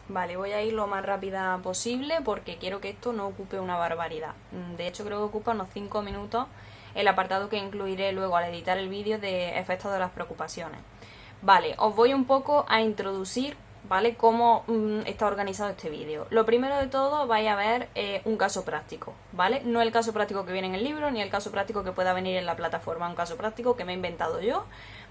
Vale, voy a ir lo más rápida posible porque quiero que esto no ocupe una barbaridad. De hecho, creo que ocupa unos 5 minutos el apartado que incluiré luego al editar el vídeo de efectos de las preocupaciones. Vale, os voy un poco a introducir, ¿vale?, cómo está organizado este vídeo. Lo primero de todo vais a ver un caso práctico, ¿vale? No el caso práctico que viene en el libro, ni el caso práctico que pueda venir en la plataforma, un caso práctico que me he inventado yo,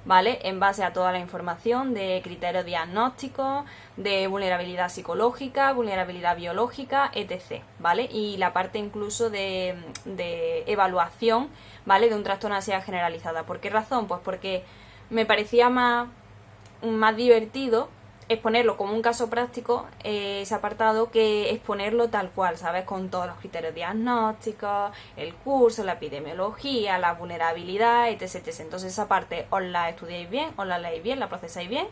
¿vale? En base a toda la información de criterios diagnósticos, de vulnerabilidad psicológica, vulnerabilidad biológica, etc., ¿vale? Y la parte incluso de evaluación, ¿vale?, de un trastorno de ansiedad generalizada. ¿Por qué razón? Pues porque me parecía más divertido exponerlo como un caso práctico, ese apartado, que exponerlo tal cual, ¿sabes? Con todos los criterios diagnósticos, el curso, la epidemiología, la vulnerabilidad, etc, etc. Entonces esa parte os la estudiáis bien, os la leéis bien, la procesáis bien.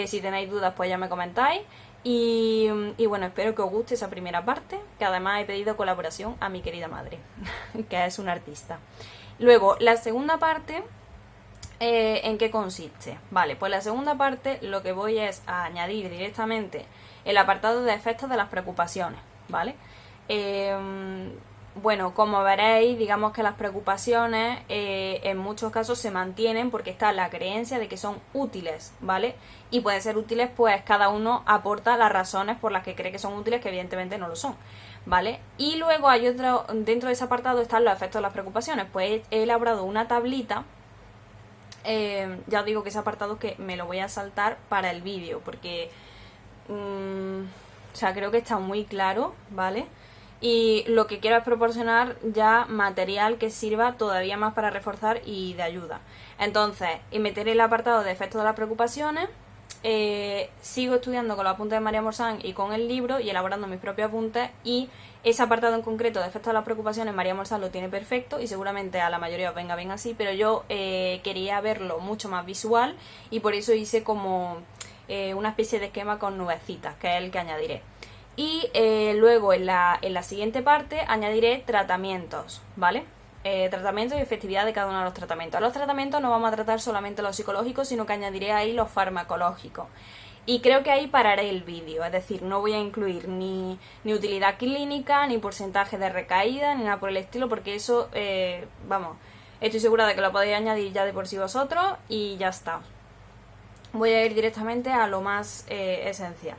Si tenéis dudas, pues ya me comentáis. Y bueno, espero que os guste esa primera parte, que además he pedido colaboración a mi querida madre, que es una artista. Luego, la segunda parte, ¿en qué consiste? Vale, pues la segunda parte lo que voy es a añadir directamente el apartado de efectos de las preocupaciones, ¿vale? Bueno, como veréis, digamos que las preocupaciones en muchos casos se mantienen porque está la creencia de que son útiles, ¿vale? Y pueden ser útiles, pues cada uno aporta las razones por las que cree que son útiles, que evidentemente no lo son, ¿vale? Y luego hay otro, dentro de ese apartado están los efectos de las preocupaciones. Pues he elaborado una tablita. Ya os digo que ese apartado que me lo voy a saltar para el vídeo porque o sea, creo que está muy claro, ¿vale? Y lo que quiero es proporcionar ya material que sirva todavía más para reforzar y de ayuda. Entonces, y meteré el apartado de efectos de las preocupaciones. Sigo estudiando con los apuntes de María Morsán y con el libro y elaborando mis propios apuntes, y ese apartado en concreto de efectos de las preocupaciones María Morsán lo tiene perfecto y seguramente a la mayoría os venga bien así, pero yo quería verlo mucho más visual y por eso hice como una especie de esquema con nubecitas, que es el que añadiré. Y luego en la siguiente parte añadiré tratamientos, ¿vale? Tratamientos y efectividad de cada uno de los tratamientos. A los tratamientos no vamos a tratar solamente los psicológicos, sino que añadiré ahí los farmacológicos. Y creo que ahí pararé el vídeo, es decir, no voy a incluir ni utilidad clínica, ni porcentaje de recaída, ni nada por el estilo, porque eso, vamos, estoy segura de que lo podéis añadir ya de por sí vosotros y ya está. Voy a ir directamente a lo más esencial.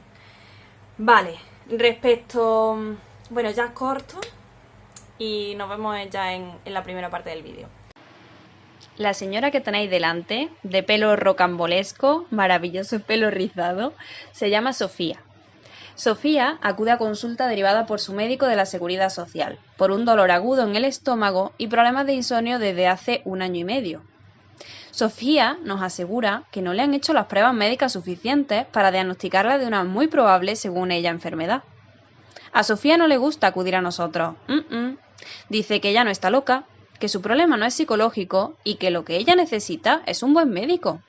Vale, respecto... Bueno, ya corto y nos vemos ya en la primera parte del vídeo. La señora que tenéis delante, de pelo rocambolesco, maravilloso pelo rizado, se llama Sofía. Sofía acude a consulta derivada por su médico de la Seguridad Social, por un dolor agudo en el estómago y problemas de insomnio desde hace 1 año y medio. Sofía nos asegura que no le han hecho las pruebas médicas suficientes para diagnosticarla de una muy probable, según ella, enfermedad. A Sofía no le gusta acudir a nosotros. Dice que ella no está loca, que su problema no es psicológico y que lo que ella necesita es un buen médico.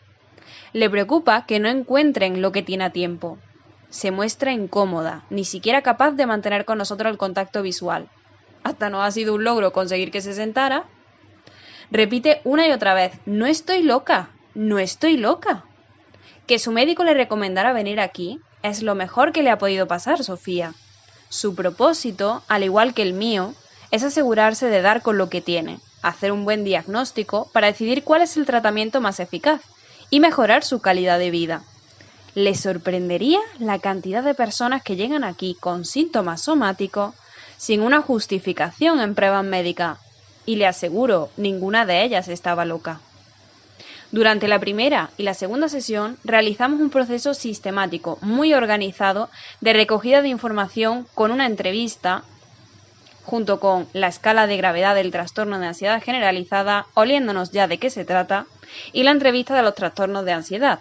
Le preocupa que no encuentren lo que tiene a tiempo. Se muestra incómoda, ni siquiera capaz de mantener con nosotros el contacto visual. Hasta nos ha sido un logro conseguir que se sentara. Repite una y otra vez: no estoy loca, no estoy loca. Que su médico le recomendara venir aquí es lo mejor que le ha podido pasar, Sofía. Su propósito, al igual que el mío, es asegurarse de dar con lo que tiene, hacer un buen diagnóstico para decidir cuál es el tratamiento más eficaz y mejorar su calidad de vida. Le sorprendería la cantidad de personas que llegan aquí con síntomas somáticos sin una justificación en pruebas médicas, y le aseguro, ninguna de ellas estaba loca. Durante la primera y la segunda sesión realizamos un proceso sistemático, muy organizado, de recogida de información con una entrevista, junto con la escala de gravedad del trastorno de ansiedad generalizada, oliéndonos ya de qué se trata, y la entrevista de los trastornos de ansiedad.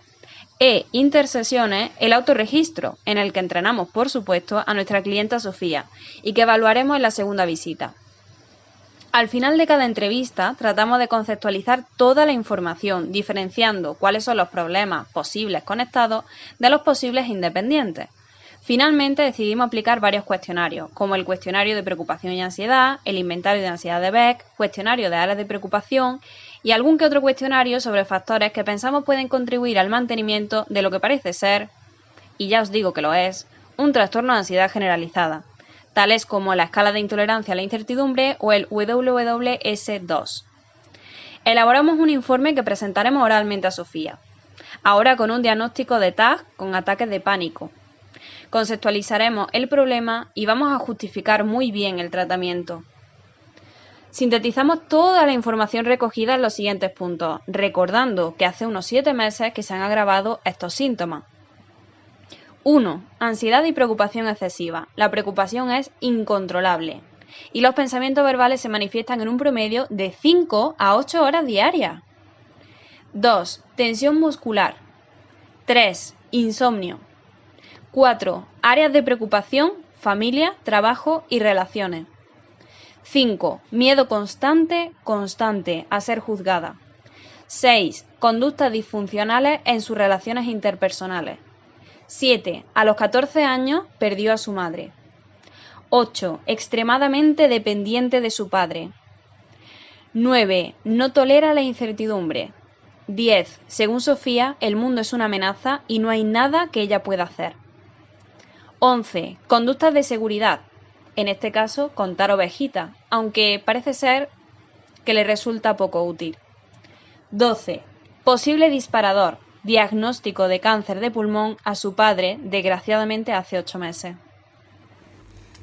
Intersesiones, el autorregistro, en el que entrenamos, por supuesto, a nuestra clienta Sofía, y que evaluaremos en la segunda visita. Al final de cada entrevista tratamos de conceptualizar toda la información, diferenciando cuáles son los problemas posibles conectados de los posibles independientes. Finalmente decidimos aplicar varios cuestionarios, como el cuestionario de preocupación y ansiedad, el inventario de ansiedad de Beck, cuestionario de áreas de preocupación y algún que otro cuestionario sobre factores que pensamos pueden contribuir al mantenimiento de lo que parece ser, y ya os digo que lo es, un trastorno de ansiedad generalizada, tales como la escala de intolerancia a la incertidumbre o el WWS2. Elaboramos un informe que presentaremos oralmente a Sofía, ahora con un diagnóstico de TAG con ataques de pánico. Conceptualizaremos el problema y vamos a justificar muy bien el tratamiento. Sintetizamos toda la información recogida en los siguientes puntos, recordando que hace unos 7 meses que se han agravado estos síntomas. 1. Ansiedad y preocupación excesiva. La preocupación es incontrolable y los pensamientos verbales se manifiestan en un promedio de 5 a 8 horas diarias. 2. Tensión muscular. 3. Insomnio. 4. Áreas de preocupación, familia, trabajo y relaciones. 5. Miedo constante a ser juzgada. 6. Conductas disfuncionales en sus relaciones interpersonales. 7. A los 14 años perdió a su madre. 8. Extremadamente dependiente de su padre. 9. No tolera la incertidumbre. 10. Según Sofía, el mundo es una amenaza y no hay nada que ella pueda hacer. 11. Conductas de seguridad. En este caso, contar ovejitas, aunque parece ser que le resulta poco útil. 12. Posible disparador. Diagnóstico de cáncer de pulmón a su padre, desgraciadamente hace 8 meses.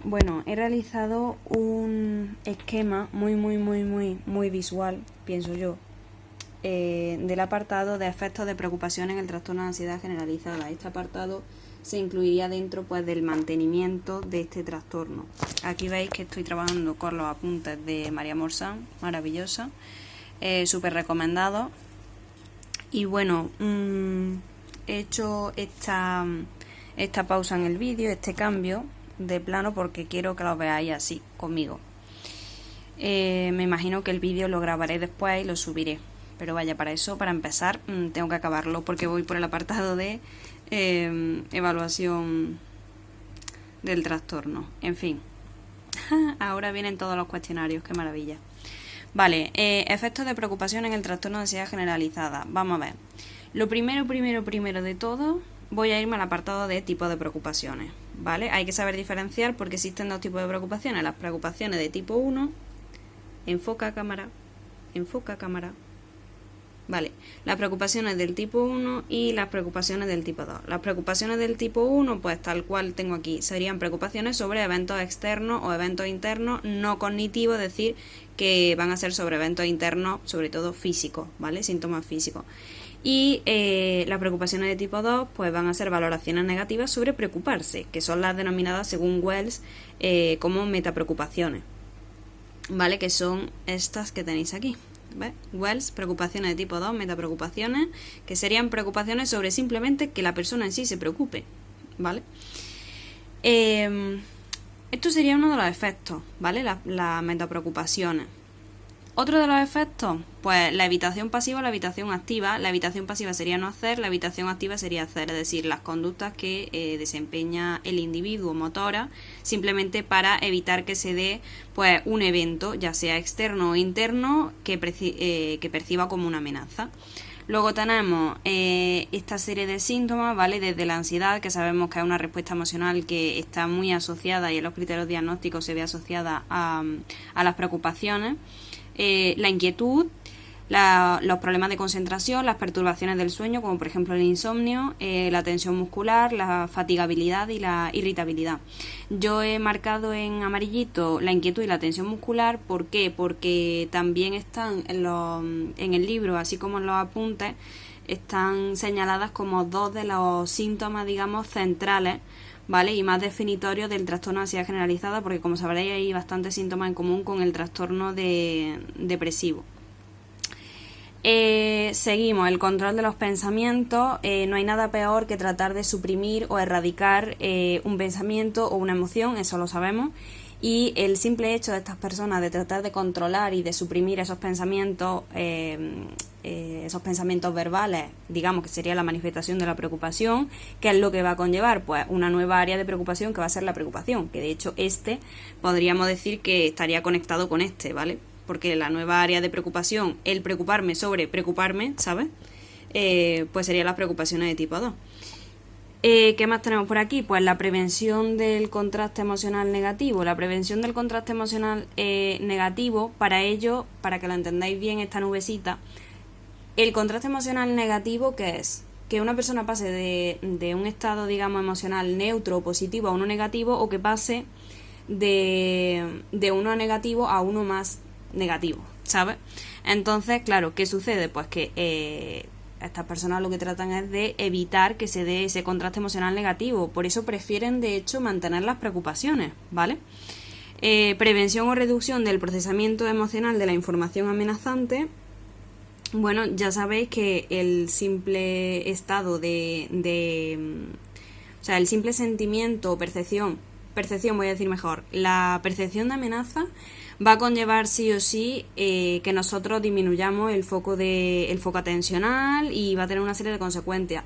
Bueno, he realizado un esquema muy visual, pienso yo, del apartado de efectos de preocupación en el trastorno de ansiedad generalizada. Este apartado se incluiría dentro pues del mantenimiento de este trastorno. Aquí veis que estoy trabajando con los apuntes de María Morsán, maravillosa, súper recomendado. Y bueno, he hecho esta pausa en el vídeo, este cambio de plano, porque quiero que lo veáis así, conmigo. Me imagino que el vídeo lo grabaré después y lo subiré. Pero vaya, para eso, para empezar, tengo que acabarlo, porque voy por el apartado de evaluación del trastorno. En fin, ahora vienen todos los cuestionarios, qué maravilla. Vale, efectos de preocupación en el trastorno de ansiedad generalizada. Vamos a ver. Lo primero de todo, voy a irme al apartado de tipo de preocupaciones, ¿vale? Hay que saber diferenciar porque existen dos tipos de preocupaciones. Las preocupaciones de tipo 1, enfoca cámara. Vale, las preocupaciones del tipo 1 y las preocupaciones del tipo 2. Las preocupaciones del tipo 1, pues tal cual tengo aquí, serían preocupaciones sobre eventos externos o eventos internos no cognitivos, es decir, que van a ser sobre eventos internos, sobre todo físicos, ¿vale? Síntomas físicos. Y las preocupaciones de tipo 2, pues van a ser valoraciones negativas sobre preocuparse, que son las denominadas según Wells como metapreocupaciones, ¿vale? Que son estas que tenéis aquí. ¿Ves? Wells, preocupaciones de tipo 2, metapreocupaciones, que serían preocupaciones sobre simplemente que la persona en sí se preocupe, ¿vale? Esto sería uno de los efectos, ¿vale? Las metapreocupaciones. Otro de los efectos, pues la evitación pasiva o la evitación activa. La evitación pasiva sería no hacer, la evitación activa sería hacer, es decir, las conductas que desempeña el individuo motora simplemente para evitar que se dé pues un evento, ya sea externo o interno, que perciba como una amenaza. Luego tenemos esta serie de síntomas, ¿vale? Desde la ansiedad, que sabemos que es una respuesta emocional que está muy asociada y en los criterios diagnósticos se ve asociada a las preocupaciones. La inquietud, los problemas de concentración, las perturbaciones del sueño, como por ejemplo el insomnio, la tensión muscular, la fatigabilidad y la irritabilidad. Yo he marcado en amarillito la inquietud y la tensión muscular. ¿Por qué? Porque también están en el libro, así como en los apuntes, están señaladas como dos de los síntomas, digamos, centrales, ¿vale? Y más definitorios del trastorno de ansiedad generalizada, porque como sabréis hay bastantes síntomas en común con el trastorno depresivo. Seguimos, el control de los pensamientos. No hay nada peor que tratar de suprimir o erradicar un pensamiento o una emoción, eso lo sabemos. Y el simple hecho de estas personas de tratar de controlar y de suprimir esos pensamientos verbales, digamos que sería la manifestación de la preocupación, ¿qué es lo que va a conllevar? Pues una nueva área de preocupación que va a ser la preocupación, que de hecho podríamos decir que estaría conectado con ¿vale? Porque la nueva área de preocupación, el preocuparme sobre preocuparme, ¿sabes? Pues serían las preocupaciones de tipo 2. ¿Qué más tenemos por aquí? Pues la prevención del contraste emocional negativo. La prevención del contraste emocional negativo, para ello, para que lo entendáis bien esta nubecita, el contraste emocional negativo, ¿qué es? Que una persona pase de un estado, digamos, emocional neutro o positivo a uno negativo, o que pase de uno negativo a uno más negativo, ¿sabes? Entonces, claro, ¿qué sucede? Pues que estas personas lo que tratan es de evitar que se dé ese contraste emocional negativo. Por eso prefieren, de hecho, mantener las preocupaciones, ¿vale? Prevención o reducción del procesamiento emocional de la información amenazante. Bueno, ya sabéis que el simple estado o sea, el simple sentimiento o percepción voy a decir mejor, la percepción de amenaza va a conllevar sí o sí que nosotros disminuyamos el foco atencional, y va a tener una serie de consecuencias.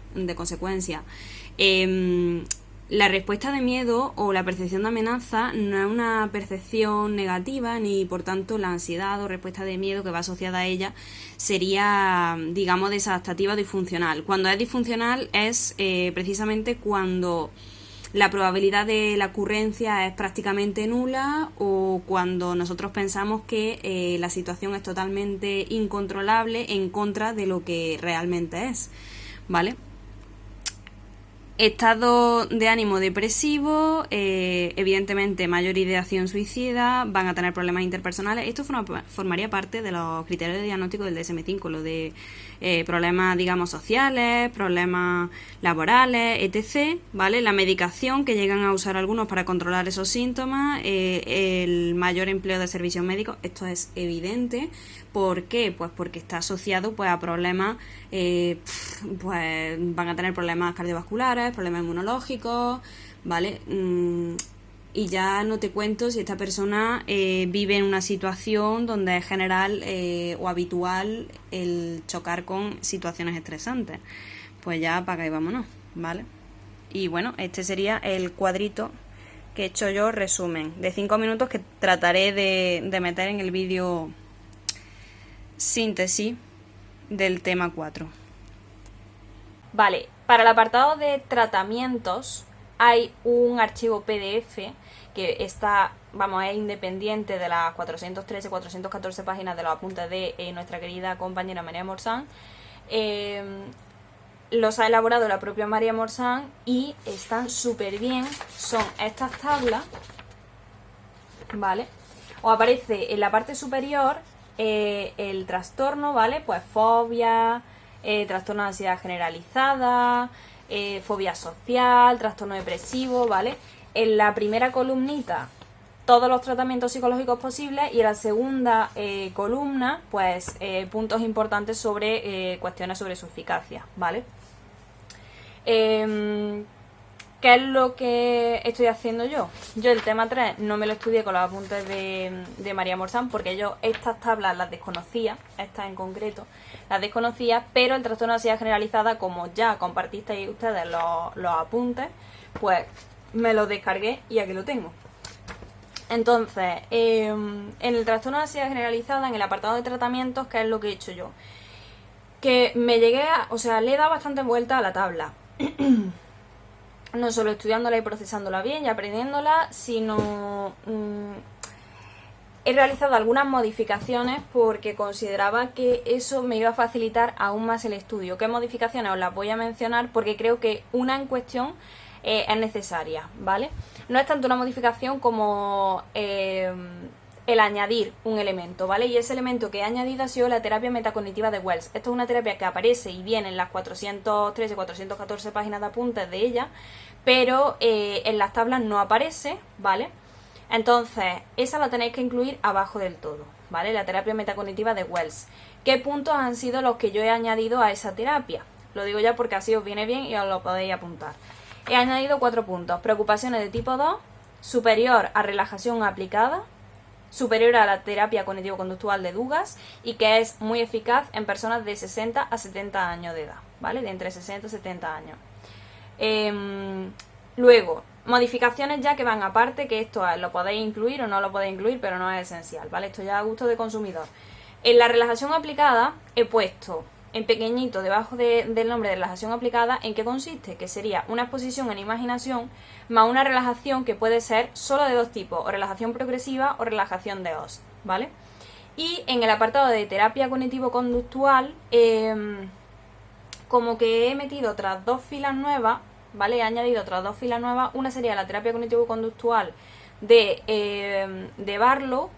La respuesta de miedo o la percepción de amenaza no es una percepción negativa, ni por tanto la ansiedad o respuesta de miedo que va asociada a ella sería, digamos, desadaptativa o disfuncional. Cuando es disfuncional es precisamente cuando la probabilidad de la ocurrencia es prácticamente nula, o cuando nosotros pensamos que la situación es totalmente incontrolable en contra de lo que realmente es, ¿vale? Estado de ánimo depresivo, evidentemente mayor ideación suicida, van a tener problemas interpersonales. Esto formaría parte de los criterios de diagnóstico del DSM-5, lo de problemas, digamos, sociales, problemas laborales, etc., ¿vale? La medicación que llegan a usar algunos para controlar esos síntomas, el mayor empleo de servicios médicos, esto es evidente. ¿Por qué? Pues porque está asociado, pues, a problemas, pues van a tener problemas cardiovasculares, problemas inmunológicos, ¿vale? Y ya no te cuento si esta persona vive en una situación donde es general o habitual el chocar con situaciones estresantes. Pues ya apaga y vámonos, ¿vale? Y bueno, este sería el cuadrito que he hecho yo, resumen, de 5 minutos, que trataré de meter en el vídeo síntesis del tema 4. Vale, para el apartado de tratamientos hay un archivo PDF que está, vamos, es independiente de las 413-414 páginas de los apuntes de nuestra querida compañera María Morsán. Los ha elaborado la propia María Morsán y están súper bien. Son estas tablas, ¿vale? Os aparece en la parte superior el trastorno, ¿vale? Pues fobia, trastorno de ansiedad generalizada, fobia social, trastorno depresivo, ¿vale? En la primera columnita, todos los tratamientos psicológicos posibles, y en la segunda columna, pues puntos importantes sobre cuestiones sobre su eficacia, ¿vale? ¿Qué es lo que estoy haciendo yo? Yo el tema 3 no me lo estudié con los apuntes de María Morsán, porque yo estas tablas las desconocía, estas en concreto, las desconocía, pero el trastorno de ansiedad generalizada, como ya compartisteis ustedes los apuntes, pues me los descargué y aquí lo tengo. Entonces, en el trastorno de ansiedad generalizada, en el apartado de tratamientos, ¿qué es lo que he hecho yo? Que me llegué o sea, le he dado bastante vuelta a la tabla. No solo estudiándola y procesándola bien y aprendiéndola, sino he realizado algunas modificaciones porque consideraba que eso me iba a facilitar aún más el estudio. ¿Qué modificaciones? Os las voy a mencionar porque creo que una en cuestión es necesaria, ¿vale? No es tanto una modificación como el añadir un elemento, ¿vale? Y ese elemento que he añadido ha sido la terapia metacognitiva de Wells. Esto es una terapia que aparece y viene en las 413 y 414 páginas de apuntes de ella, pero en las tablas no aparece, ¿vale? Entonces, esa la tenéis que incluir abajo del todo, ¿vale? La terapia metacognitiva de Wells. ¿Qué puntos han sido los que yo he añadido a esa terapia? Lo digo ya porque así os viene bien y os lo podéis apuntar. He añadido 4 puntos. Preocupaciones de tipo 2, superior a relajación aplicada, superior a la terapia cognitivo-conductual de Dugas, y que es muy eficaz en personas de 60 a 70 años de edad, ¿vale? De entre 60 y 70 años. Luego, modificaciones ya que van aparte, que esto lo podéis incluir o no lo podéis incluir, pero no es esencial, ¿vale? Esto ya a gusto de consumidor. En la relajación aplicada he puesto en pequeñito debajo del nombre de relajación aplicada, ¿en qué consiste? Que sería una exposición en imaginación más una relajación que puede ser solo de dos tipos, o relajación progresiva o relajación de Ost, ¿vale? Y en el apartado de terapia cognitivo-conductual, como que he metido otras dos filas nuevas, ¿vale? He añadido otras dos filas nuevas. Una sería la terapia cognitivo-conductual de Barlow,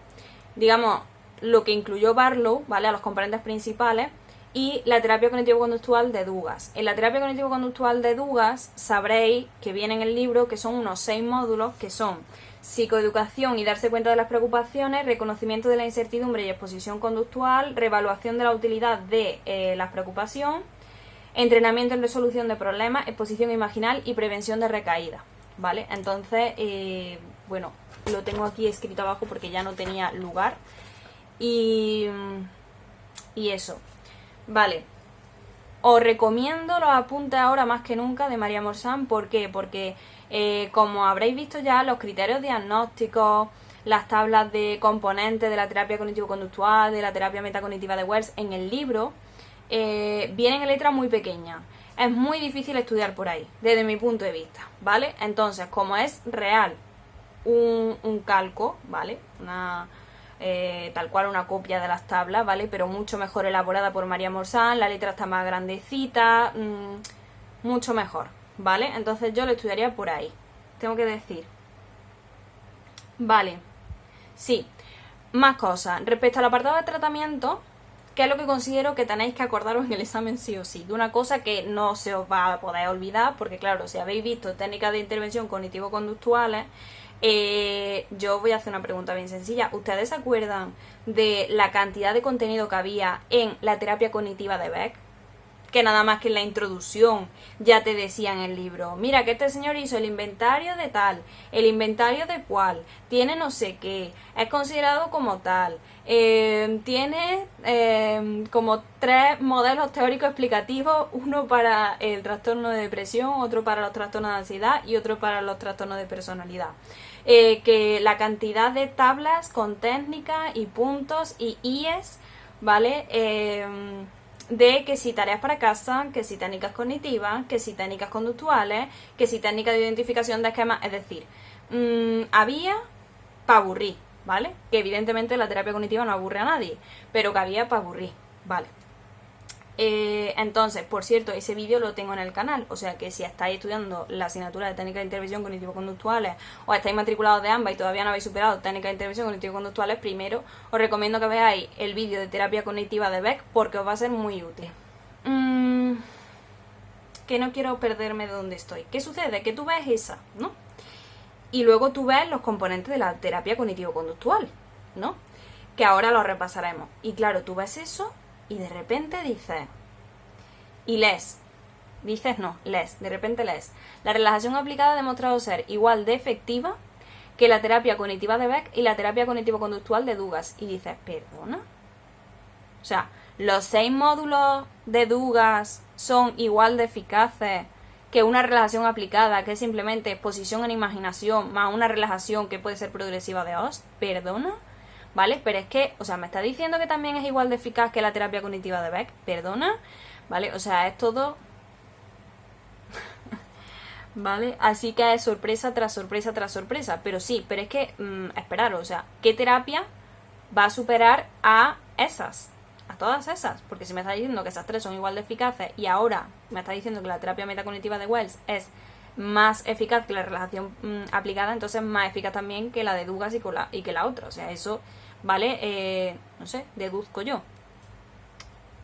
digamos, lo que incluyó Barlow, ¿vale? A los componentes principales. Y la terapia cognitivo-conductual de Dugas. En la terapia cognitivo-conductual de Dugas sabréis que viene en el libro que son unos 6 módulos que son psicoeducación y darse cuenta de las preocupaciones, reconocimiento de la incertidumbre y exposición conductual, reevaluación de la utilidad de la preocupación, entrenamiento en resolución de problemas, exposición imaginal y prevención de recaídas, ¿vale? Entonces, bueno, lo tengo aquí escrito abajo porque ya no tenía lugar y eso. Vale, os recomiendo los apuntes ahora más que nunca de María Morsán. ¿Por qué? Porque como habréis visto ya, los criterios diagnósticos, las tablas de componentes de la terapia cognitivo-conductual, de la terapia metacognitiva de Wells en el libro, vienen en letra muy pequeña. Es muy difícil estudiar por ahí, desde mi punto de vista, ¿vale? Entonces, como es real un calco, ¿vale? Tal cual una copia de las tablas, ¿vale? Pero mucho mejor elaborada por María Morsán, la letra está más grandecita, mucho mejor, ¿vale? Entonces yo lo estudiaría por ahí, tengo que decir. Vale, sí, más cosas. Respecto al apartado de tratamiento, ¿qué es lo que considero que tenéis que acordaros en el examen sí o sí? De una cosa que no se os va a poder olvidar, porque claro, si habéis visto técnicas de intervención cognitivo-conductuales, yo voy a hacer una pregunta bien sencilla. ¿Ustedes se acuerdan de la cantidad de contenido que había en la terapia cognitiva de Beck? Que nada más que en la introducción ya te decía en el libro, mira que este señor hizo el inventario de tal, el inventario de cual, tiene no sé qué, es considerado como tal, tiene como 3 modelos teóricos explicativos, uno para el trastorno de depresión, otro para los trastornos de ansiedad y otro para los trastornos de personalidad. Que la cantidad de tablas con técnicas y puntos y IES, ¿vale? De que si tareas para casa, que si técnicas cognitivas, que si técnicas conductuales, que si técnicas de identificación de esquemas, es decir, había para aburrir, ¿vale? Que evidentemente la terapia cognitiva no aburre a nadie, pero que había para aburrir, ¿vale? Entonces, por cierto, ese vídeo lo tengo en el canal, o sea que si estáis estudiando la asignatura de técnicas de intervención cognitivo-conductuales o estáis matriculados de ambas y todavía no habéis superado técnicas de intervención cognitivo-conductuales, primero os recomiendo que veáis el vídeo de terapia cognitiva de Beck porque os va a ser muy útil. Que no quiero perderme de donde estoy. ¿Qué sucede? Que tú ves esa, ¿no? Y luego tú ves los componentes de la terapia cognitivo-conductual, ¿no? Que ahora lo repasaremos. Y claro, tú ves eso y de repente dices, y lees, de repente lees, la relajación aplicada ha demostrado ser igual de efectiva que la terapia cognitiva de Beck y la terapia cognitivo-conductual de Dugas. Y dices, ¿perdona? O sea, los 6 módulos de Dugas son igual de eficaces que una relajación aplicada, que es simplemente exposición en imaginación, más una relajación que puede ser progresiva de Ost, ¿perdona? ¿Vale? Pero es que, o sea, me está diciendo que también es igual de eficaz que la terapia cognitiva de Beck, ¿perdona? ¿Vale? O sea, es todo... ¿Vale? Así que es sorpresa tras sorpresa tras sorpresa. Pero sí, pero es que, esperaros, o sea, ¿qué terapia va a superar a esas? A todas esas. Porque si me está diciendo que esas 3 son igual de eficaces y ahora me está diciendo que la terapia metacognitiva de Wells es más eficaz que la relajación aplicada, entonces más eficaz también que la de Dugas y que la otra. O sea, eso, ¿vale? No sé, deduzco yo.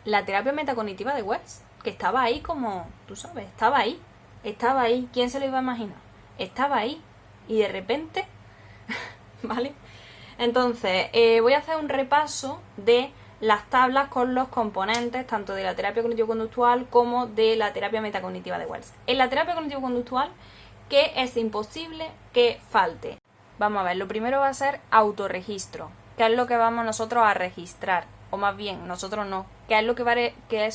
La terapia metacognitiva de Wells, que estaba ahí como, tú sabes, estaba ahí. ¿Quién se lo iba a imaginar? Estaba ahí. Y de repente, ¿vale? Entonces, voy a hacer un repaso de las tablas con los componentes tanto de la terapia cognitivo-conductual como de la terapia metacognitiva de Wells. En la terapia cognitivo-conductual, ¿qué es imposible que falte? Vamos a ver, lo primero va a ser autorregistro. ¿Qué es lo que vamos nosotros a registrar? O más bien, nosotros no. ¿Qué es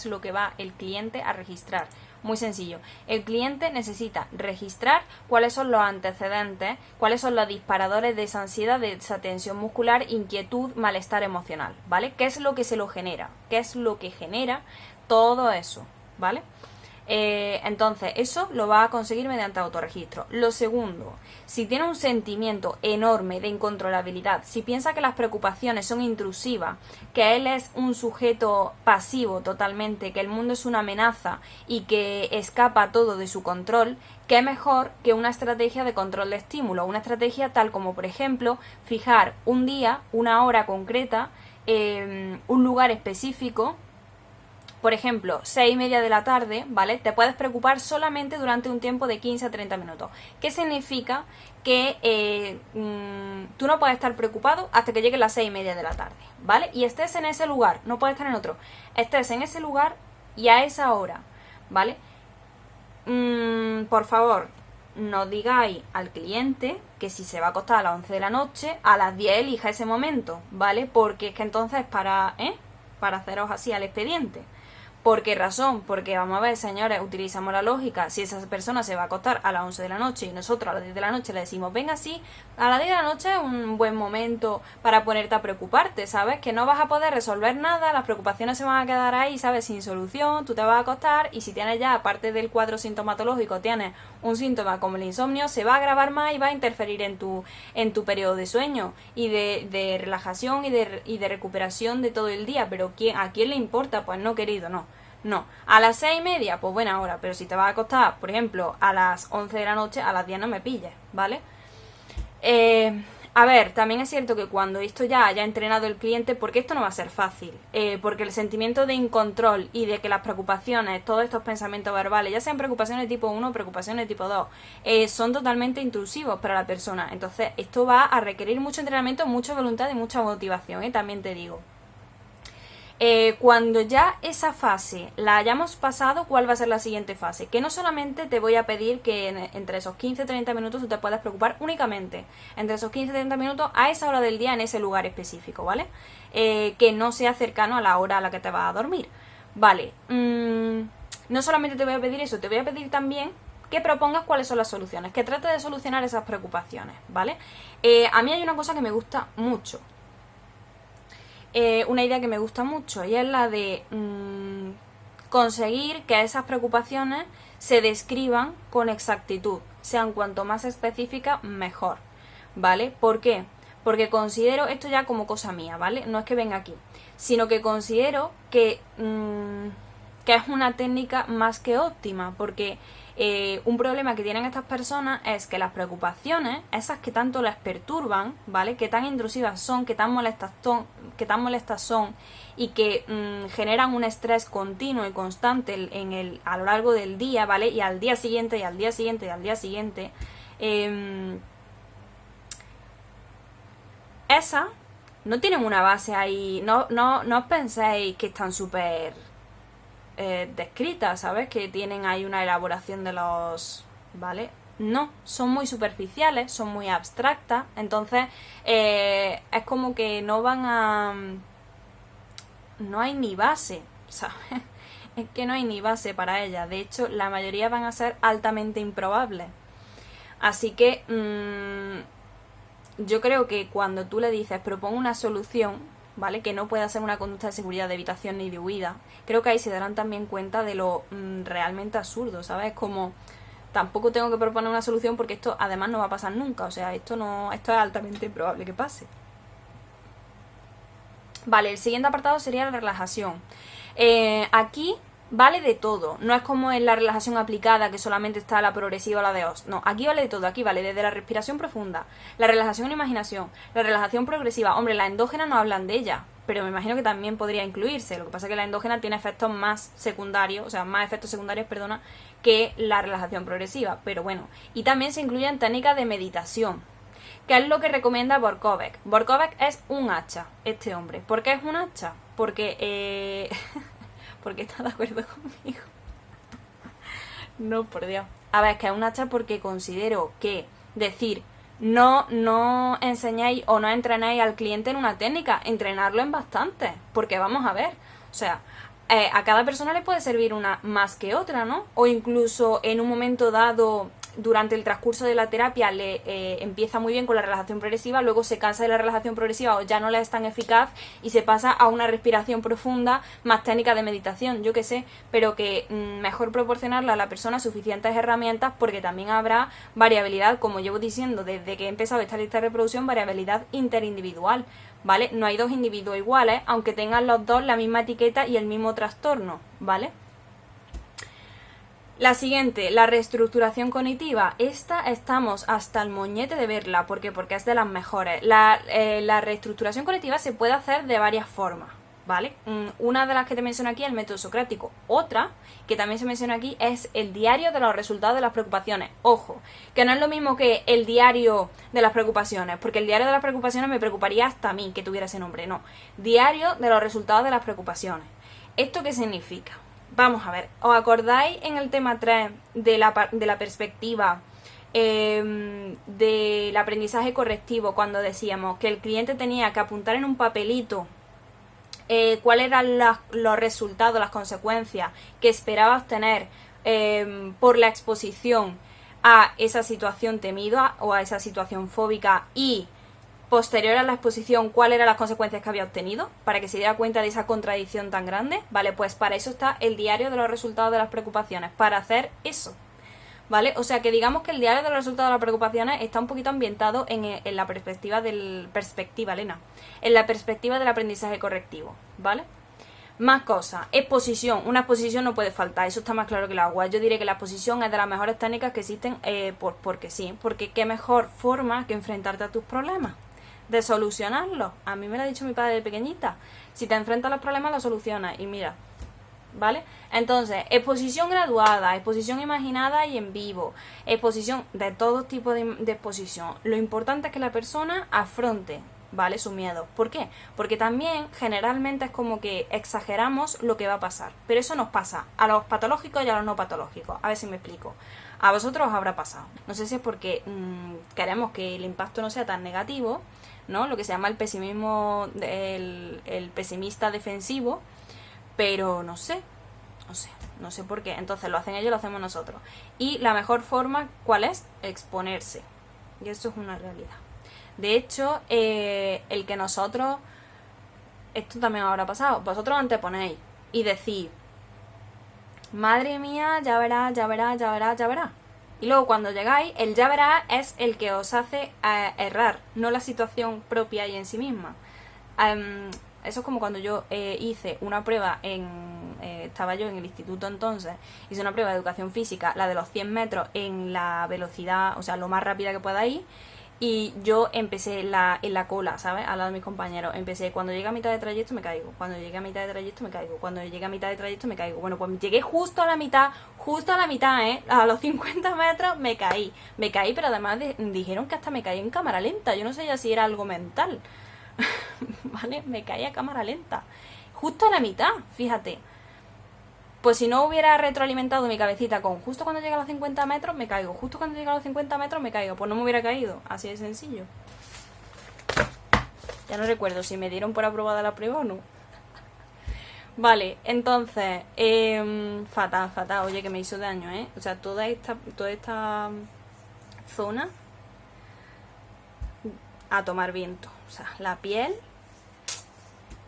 lo que va el cliente a registrar? Muy sencillo. El cliente necesita registrar cuáles son los antecedentes, cuáles son los disparadores de esa ansiedad, de esa tensión muscular, inquietud, malestar emocional, ¿vale? ¿Qué es lo que se lo genera? ¿Qué es lo que genera todo eso? ¿Vale? Entonces eso lo va a conseguir mediante autorregistro. Lo segundo, si tiene un sentimiento enorme de incontrolabilidad, si piensa que las preocupaciones son intrusivas, que él es un sujeto pasivo totalmente, que el mundo es una amenaza y que escapa todo de su control, qué mejor que una estrategia de control de estímulo, una estrategia tal como, por ejemplo, fijar un día, una hora concreta, un lugar específico. Por ejemplo, 6:30 de la tarde, ¿vale? Te puedes preocupar solamente durante un tiempo de 15 a 30 minutos. ¿Qué significa? Que tú no puedes estar preocupado hasta que lleguen las 6:30 de la tarde, ¿vale? Y estés en ese lugar, no puedes estar en otro. Estés en ese lugar y a esa hora, ¿vale? Por favor, no digáis al cliente que si se va a acostar a las 11 de la noche, a las 10 elija ese momento, ¿vale? Porque es que entonces para haceros así al expediente. ¿Por qué razón? Porque vamos a ver, señores, utilizamos la lógica. Si esa persona se va a acostar a las 11 de la noche y nosotros a las 10 de la noche le decimos, venga, sí, a las 10 de la noche es un buen momento para ponerte a preocuparte, ¿sabes? Que no vas a poder resolver nada, las preocupaciones se van a quedar ahí, ¿sabes? Sin solución, tú te vas a acostar y si tienes ya, aparte del cuadro sintomatológico, tienes un síntoma como el insomnio, se va a agravar más y va a interferir en tu periodo de sueño y de relajación y de recuperación de todo el día. Pero ¿a quién le importa? Pues no, querido, no. No, a las 6:30, pues buena hora, pero si te vas a acostar, por ejemplo, a las 11 de la noche, a las 10 no me pilles, ¿vale? A ver, también es cierto que cuando esto ya haya entrenado el cliente, porque esto no va a ser fácil, porque el sentimiento de incontrol y de que las preocupaciones, todos estos pensamientos verbales, ya sean preocupaciones tipo 1 o preocupaciones tipo 2, son totalmente intrusivos para la persona. Entonces, esto va a requerir mucho entrenamiento, mucha voluntad y mucha motivación, también te digo. Cuando ya esa fase la hayamos pasado, ¿cuál va a ser la siguiente fase? Que no solamente te voy a pedir que entre esos 15-30 minutos tú te puedas preocupar únicamente, entre esos 15-30 minutos a esa hora del día en ese lugar específico, ¿vale? Que no sea cercano a la hora a la que te vas a dormir, ¿vale? No solamente te voy a pedir eso, te voy a pedir también que propongas cuáles son las soluciones, que trates de solucionar esas preocupaciones, ¿vale? A mí hay una cosa que me gusta mucho. Una idea que me gusta mucho y es la de conseguir que esas preocupaciones se describan con exactitud, sean cuanto más específicas mejor, ¿vale? ¿Por qué? Porque considero esto ya como cosa mía, ¿vale? No es que venga aquí, sino que considero que es una técnica más que óptima, porque un problema que tienen estas personas es que las preocupaciones, esas que tanto les perturban, ¿vale? Que tan intrusivas son, que tan molestas son y que generan un estrés continuo y constante a lo largo del día, ¿vale? Y al día siguiente, y al día siguiente, y al día siguiente. Esas no tienen una base ahí, no os penséis que están súper descritas, ¿sabes? Que tienen ahí una elaboración de los... ¿vale? No, son muy superficiales, son muy abstractas, entonces es como que no van a... no hay ni base, ¿sabes? Es que no hay ni base para ellas, de hecho la mayoría van a ser altamente improbables. Así que yo creo que cuando tú le dices propon una solución, ¿vale? Que no pueda ser una conducta de seguridad, de evitación ni de huida, creo que ahí se darán también cuenta de lo realmente absurdo, ¿sabes? Como tampoco tengo que proponer una solución porque esto además no va a pasar nunca, o sea, esto es altamente improbable que pase. Vale, el siguiente apartado sería la relajación. Aquí vale de todo, no es como en la relajación aplicada que solamente está la progresiva o la de OS, no, aquí vale de todo, aquí vale desde la respiración profunda, la relajación en imaginación, la relajación progresiva. Hombre, la endógena no hablan de ella, pero me imagino que también podría incluirse, lo que pasa es que la endógena tiene efectos más secundarios, o sea, más efectos secundarios, perdona, que la relajación progresiva, pero bueno, y también se incluyen técnicas de meditación, que es lo que recomienda Borkovec. Borkovec es un hacha, este hombre. ¿Por qué es un hacha? Porque porque está de acuerdo conmigo. No, por Dios. A ver, es que es un hacha porque considero que decir no enseñáis o no entrenáis al cliente en una técnica, entrenarlo en bastante. Porque vamos a ver, o sea, a cada persona le puede servir una más que otra, ¿no? O incluso en un momento dado, durante el transcurso de la terapia, le empieza muy bien con la relajación progresiva, luego se cansa de la relajación progresiva o ya no le es tan eficaz y se pasa a una respiración profunda, más técnica de meditación, yo qué sé, pero que mejor proporcionarle a la persona suficientes herramientas, porque también habrá variabilidad, como llevo diciendo desde que he empezado esta lista de reproducción, variabilidad interindividual, ¿vale? No hay dos individuos iguales, aunque tengan los dos la misma etiqueta y el mismo trastorno, ¿vale? La siguiente, la reestructuración cognitiva. Esta estamos hasta el moñete de verla. ¿Por qué? Porque es de las mejores. La reestructuración cognitiva se puede hacer de varias formas, ¿vale? Una de las que te menciono aquí es el método socrático. Otra, que también se menciona aquí, es el diario de los resultados de las preocupaciones. Ojo, que no es lo mismo que el diario de las preocupaciones, porque el diario de las preocupaciones me preocuparía hasta a mí que tuviera ese nombre. No, diario de los resultados de las preocupaciones. ¿Esto qué significa? Vamos a ver, ¿os acordáis en el tema 3 de la perspectiva del aprendizaje correctivo, cuando decíamos que el cliente tenía que apuntar en un papelito cuáles eran los resultados, las consecuencias que esperaba obtener por la exposición a esa situación temida o a esa situación fóbica, y posterior a la exposición cuáles eran las consecuencias que había obtenido, para que se diera cuenta de esa contradicción tan grande? Vale, pues para eso está el diario de los resultados de las preocupaciones, para hacer eso, ¿vale? O sea que digamos que el diario de los resultados de las preocupaciones está un poquito ambientado en la perspectiva en la perspectiva del aprendizaje correctivo, ¿vale? Más cosas. Exposición. Una exposición no puede faltar, eso está más claro que el agua. Yo diré que la exposición es de las mejores técnicas que existen, porque sí, porque qué mejor forma que enfrentarte a tus problemas, de solucionarlos. A mí me lo ha dicho mi padre de pequeñita: si te enfrentas a los problemas los solucionas, y mira, ¿vale? Entonces, exposición graduada, exposición imaginada y en vivo, exposición de todo tipo de exposición. Lo importante es que la persona afronte, ¿vale?, su miedo. ¿Por qué? Porque también generalmente es como que exageramos lo que va a pasar, pero eso nos pasa a los patológicos y a los no patológicos. A ver si me explico. A vosotros os habrá pasado. No sé si es porque queremos que el impacto no sea tan negativo, ¿no? Lo que se llama el pesimismo, el pesimista defensivo, pero no sé por qué. Entonces lo hacen ellos, lo hacemos nosotros. Y la mejor forma, ¿cuál es? Exponerse. Y eso es una realidad. De hecho, el que nosotros, esto también habrá pasado, vosotros anteponéis y decís: madre mía, ya verá, ya verá, ya verá, ya verá. Y luego cuando llegáis, el ya verá es el que os hace errar, no la situación propia y en sí misma. Eso es como cuando yo hice una prueba estaba yo en el instituto entonces, hice una prueba de educación física, la de los 100 metros en la velocidad, o sea, lo más rápida que pueda ir, y yo empecé en la cola, ¿sabes?, al lado de mis compañeros. Empecé: cuando llegue a mitad de trayecto me caigo, cuando llegue a mitad de trayecto me caigo, cuando llegue a mitad de trayecto me caigo. Bueno, pues llegué justo a la mitad, a los 50 metros me caí, pero además dijeron que hasta me caí en cámara lenta. Yo no sé ya si era algo mental. ¿Vale? Me caí a cámara lenta, justo a la mitad, fíjate. Pues si no hubiera retroalimentado mi cabecita con justo cuando llega a los 50 metros me caigo, justo cuando llega a los 50 metros me caigo, pues no me hubiera caído, así de sencillo. Ya no recuerdo si me dieron por aprobada la prueba o no. Vale, entonces, fatal, oye, que me hizo daño, ¿eh? O sea, toda esta zona a tomar viento. O sea, la piel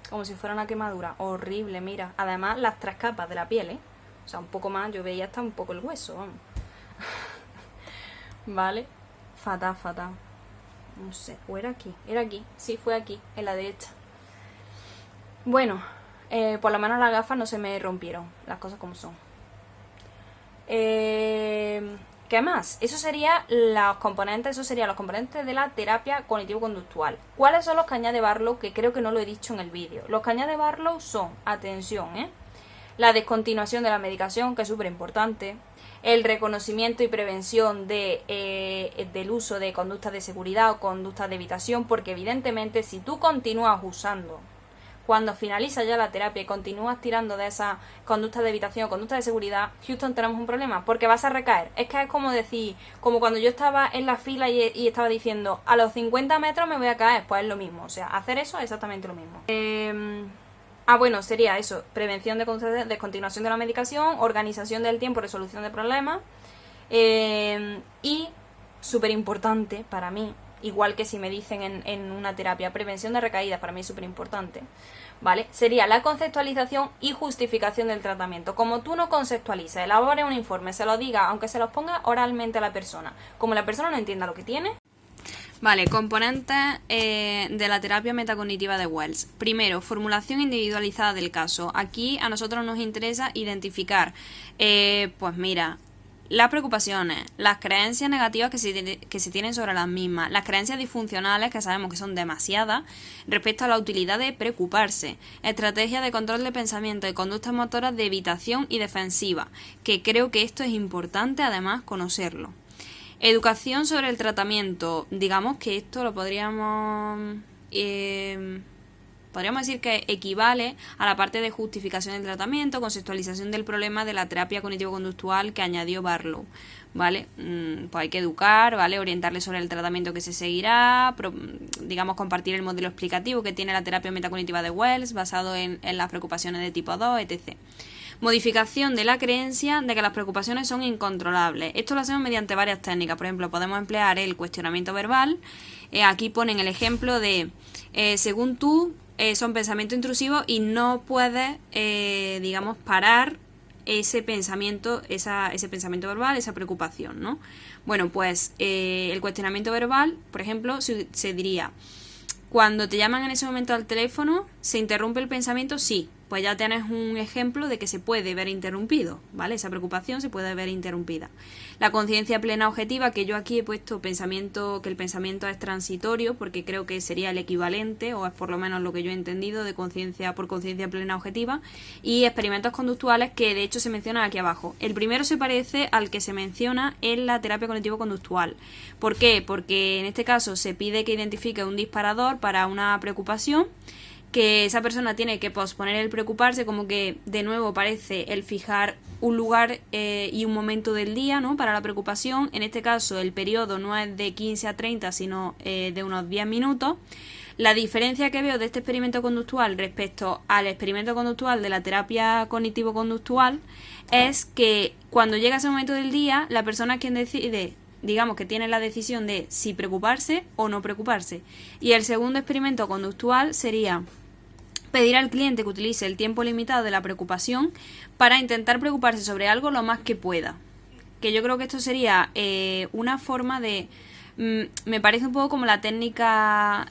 como si fuera una quemadura, horrible, mira. Además, las 3 capas de la piel, ¿eh? O sea, un poco más, yo veía hasta un poco el hueso, vamos. Vale, fatal. No sé, o era aquí, sí, fue aquí, en la derecha. Bueno, por lo menos las gafas no se me rompieron, las cosas como son. ¿Qué más? Eso serían los componentes de la terapia cognitivo-conductual. ¿Cuáles son los que añade Barlow? Que creo que no lo he dicho en el vídeo. Los que añade Barlow son, atención, la descontinuación de la medicación, que es súper importante, el reconocimiento y prevención del uso de conductas de seguridad o conductas de evitación, porque evidentemente si tú continúas usando, cuando finaliza ya la terapia y continúas tirando de esas conductas de evitación o conductas de seguridad, Houston, tenemos un problema, porque vas a recaer. Es que es como decir, como cuando yo estaba en la fila y estaba diciendo: a los 50 metros me voy a caer, pues es lo mismo. O sea, hacer eso es exactamente lo mismo. Ah, bueno, sería eso, prevención de descontinuación de la medicación, organización del tiempo, resolución de problemas y, súper importante para mí, igual que si me dicen en una terapia, prevención de recaídas, para mí es súper importante, ¿vale? Sería la conceptualización y justificación del tratamiento. Como tú no conceptualizas, elabores un informe, se lo diga, aunque se los ponga oralmente a la persona, como la persona no entienda lo que tiene. Vale, componentes de la terapia metacognitiva de Wells. Primero, formulación individualizada del caso. Aquí a nosotros nos interesa identificar, pues mira, las preocupaciones, las creencias negativas que se tienen sobre las mismas, las creencias disfuncionales, que sabemos que son demasiadas, respecto a la utilidad de preocuparse, estrategias de control de pensamiento y conductas motoras de evitación y defensiva, que creo que esto es importante además conocerlo. Educación sobre el tratamiento. Digamos que esto lo podríamos decir que equivale a la parte de justificación del tratamiento, conceptualización del problema de la terapia cognitivo-conductual que añadió Barlow, ¿vale? Pues hay que educar, ¿vale? Orientarle sobre el tratamiento que se seguirá, digamos, compartir el modelo explicativo que tiene la terapia metacognitiva de Wells, basado en las preocupaciones de tipo 2, etc. Modificación de la creencia de que las preocupaciones son incontrolables. Esto lo hacemos mediante varias técnicas. Por ejemplo, podemos emplear el cuestionamiento verbal. Aquí ponen el ejemplo de, según tú, son pensamientos intrusivos y no puedes, digamos, parar ese pensamiento verbal, esa preocupación, ¿no? Bueno, pues el cuestionamiento verbal, por ejemplo, se diría, cuando te llaman en ese momento al teléfono, ¿se interrumpe el pensamiento? Sí. Pues ya tienes un ejemplo de que se puede ver interrumpido, ¿vale? Esa preocupación se puede ver interrumpida. La conciencia plena objetiva, que yo aquí he puesto que el pensamiento es transitorio, porque creo que sería el equivalente, o es por lo menos lo que yo he entendido, de conciencia plena objetiva, y experimentos conductuales que de hecho se mencionan aquí abajo. El primero se parece al que se menciona en la terapia cognitivo-conductual. ¿Por qué? Porque en este caso se pide que identifique un disparador para una preocupación, que esa persona tiene que posponer el preocuparse, como que de nuevo parece el fijar un lugar y un momento del día, ¿no?, para la preocupación. En este caso el periodo no es de 15 a 30, sino de unos 10 minutos. La diferencia que veo de este experimento conductual respecto al experimento conductual de la terapia cognitivo-conductual es que cuando llega ese momento del día, la persona es quien decide, digamos que tiene la decisión de si preocuparse o no preocuparse. Y el segundo experimento conductual sería pedir al cliente que utilice el tiempo limitado de la preocupación para intentar preocuparse sobre algo lo más que pueda. Que yo creo que esto sería una forma de... me parece un poco como la técnica...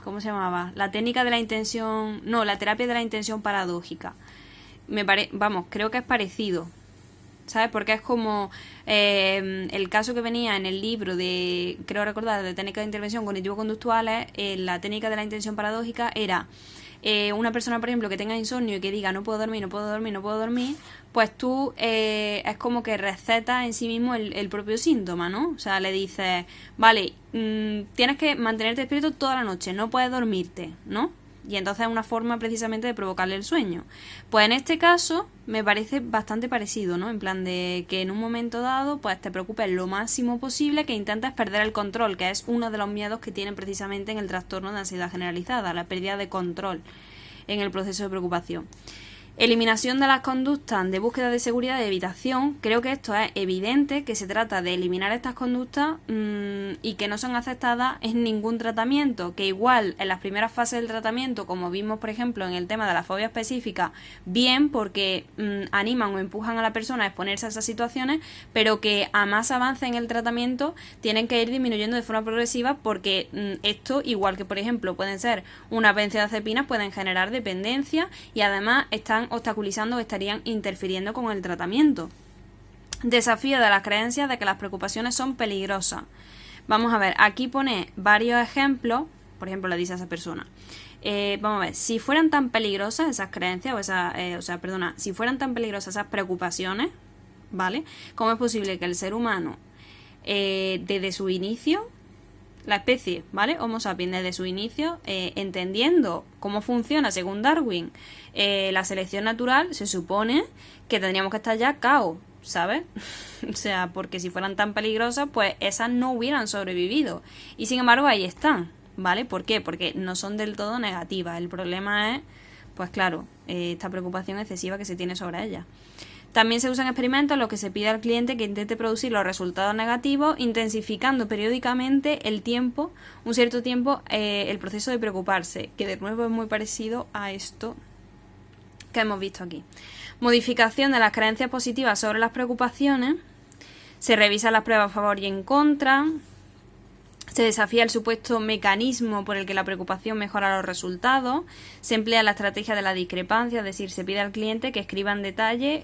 ¿cómo se llamaba? La técnica de la intención... No, la terapia de la intención paradójica. Creo que es parecido, ¿sabes? Porque es como el caso que venía en el libro de, creo recordar, de técnica de intervención cognitivo-conductuales. La técnica de la intención paradójica era una persona, por ejemplo, que tenga insomnio y que diga no puedo dormir, pues tú es como que recetas en sí mismo el propio síntoma, ¿no? O sea, le dices, vale, tienes que mantenerte despierto toda la noche, no puedes dormirte, ¿no? Y entonces es una forma precisamente de provocarle el sueño. Pues en este caso me parece bastante parecido, ¿no? En plan de que en un momento dado pues te preocupes lo máximo posible, que intentes perder el control, que es uno de los miedos que tienen precisamente en el trastorno de ansiedad generalizada, la pérdida de control en el proceso de preocupación. Eliminación de las conductas de búsqueda de seguridad y evitación. Creo que esto es evidente, que se trata de eliminar estas conductas y que no son aceptadas en ningún tratamiento, que igual en las primeras fases del tratamiento, como vimos por ejemplo en el tema de la fobia específica, bien porque animan o empujan a la persona a exponerse a esas situaciones, pero que a más avance en el tratamiento tienen que ir disminuyendo de forma progresiva, porque esto, igual que por ejemplo pueden ser una benzodiazepinas, pueden generar dependencia y además están obstaculizando o estarían interfiriendo con el tratamiento. Desafío de las creencias de que las preocupaciones son peligrosas. Vamos a ver, aquí pone varios ejemplos. Por ejemplo, le dice a esa persona, vamos a ver, si fueran tan peligrosas esas creencias si fueran tan peligrosas esas preocupaciones, ¿vale? ¿Cómo es posible que el ser humano desde su inicio, la especie, ¿vale?, Homo sapiens, desde su inicio, entendiendo cómo funciona según Darwin la selección natural, se supone que tendríamos que estar ya cao, ¿sabes? O sea, porque si fueran tan peligrosas, pues esas no hubieran sobrevivido. Y sin embargo ahí están, ¿vale? ¿Por qué? Porque no son del todo negativas. El problema es pues claro, esta preocupación excesiva que se tiene sobre ella. También se usan experimentos en los que se pide al cliente que intente producir los resultados negativos, intensificando periódicamente un cierto tiempo, el proceso de preocuparse, que de nuevo es muy parecido a esto que hemos visto aquí. Modificación de las creencias positivas sobre las preocupaciones. Se revisan las pruebas a favor y en contra. Se desafía el supuesto mecanismo por el que la preocupación mejora los resultados. Se emplea la estrategia de la discrepancia, es decir, se pide al cliente que escriba en detalle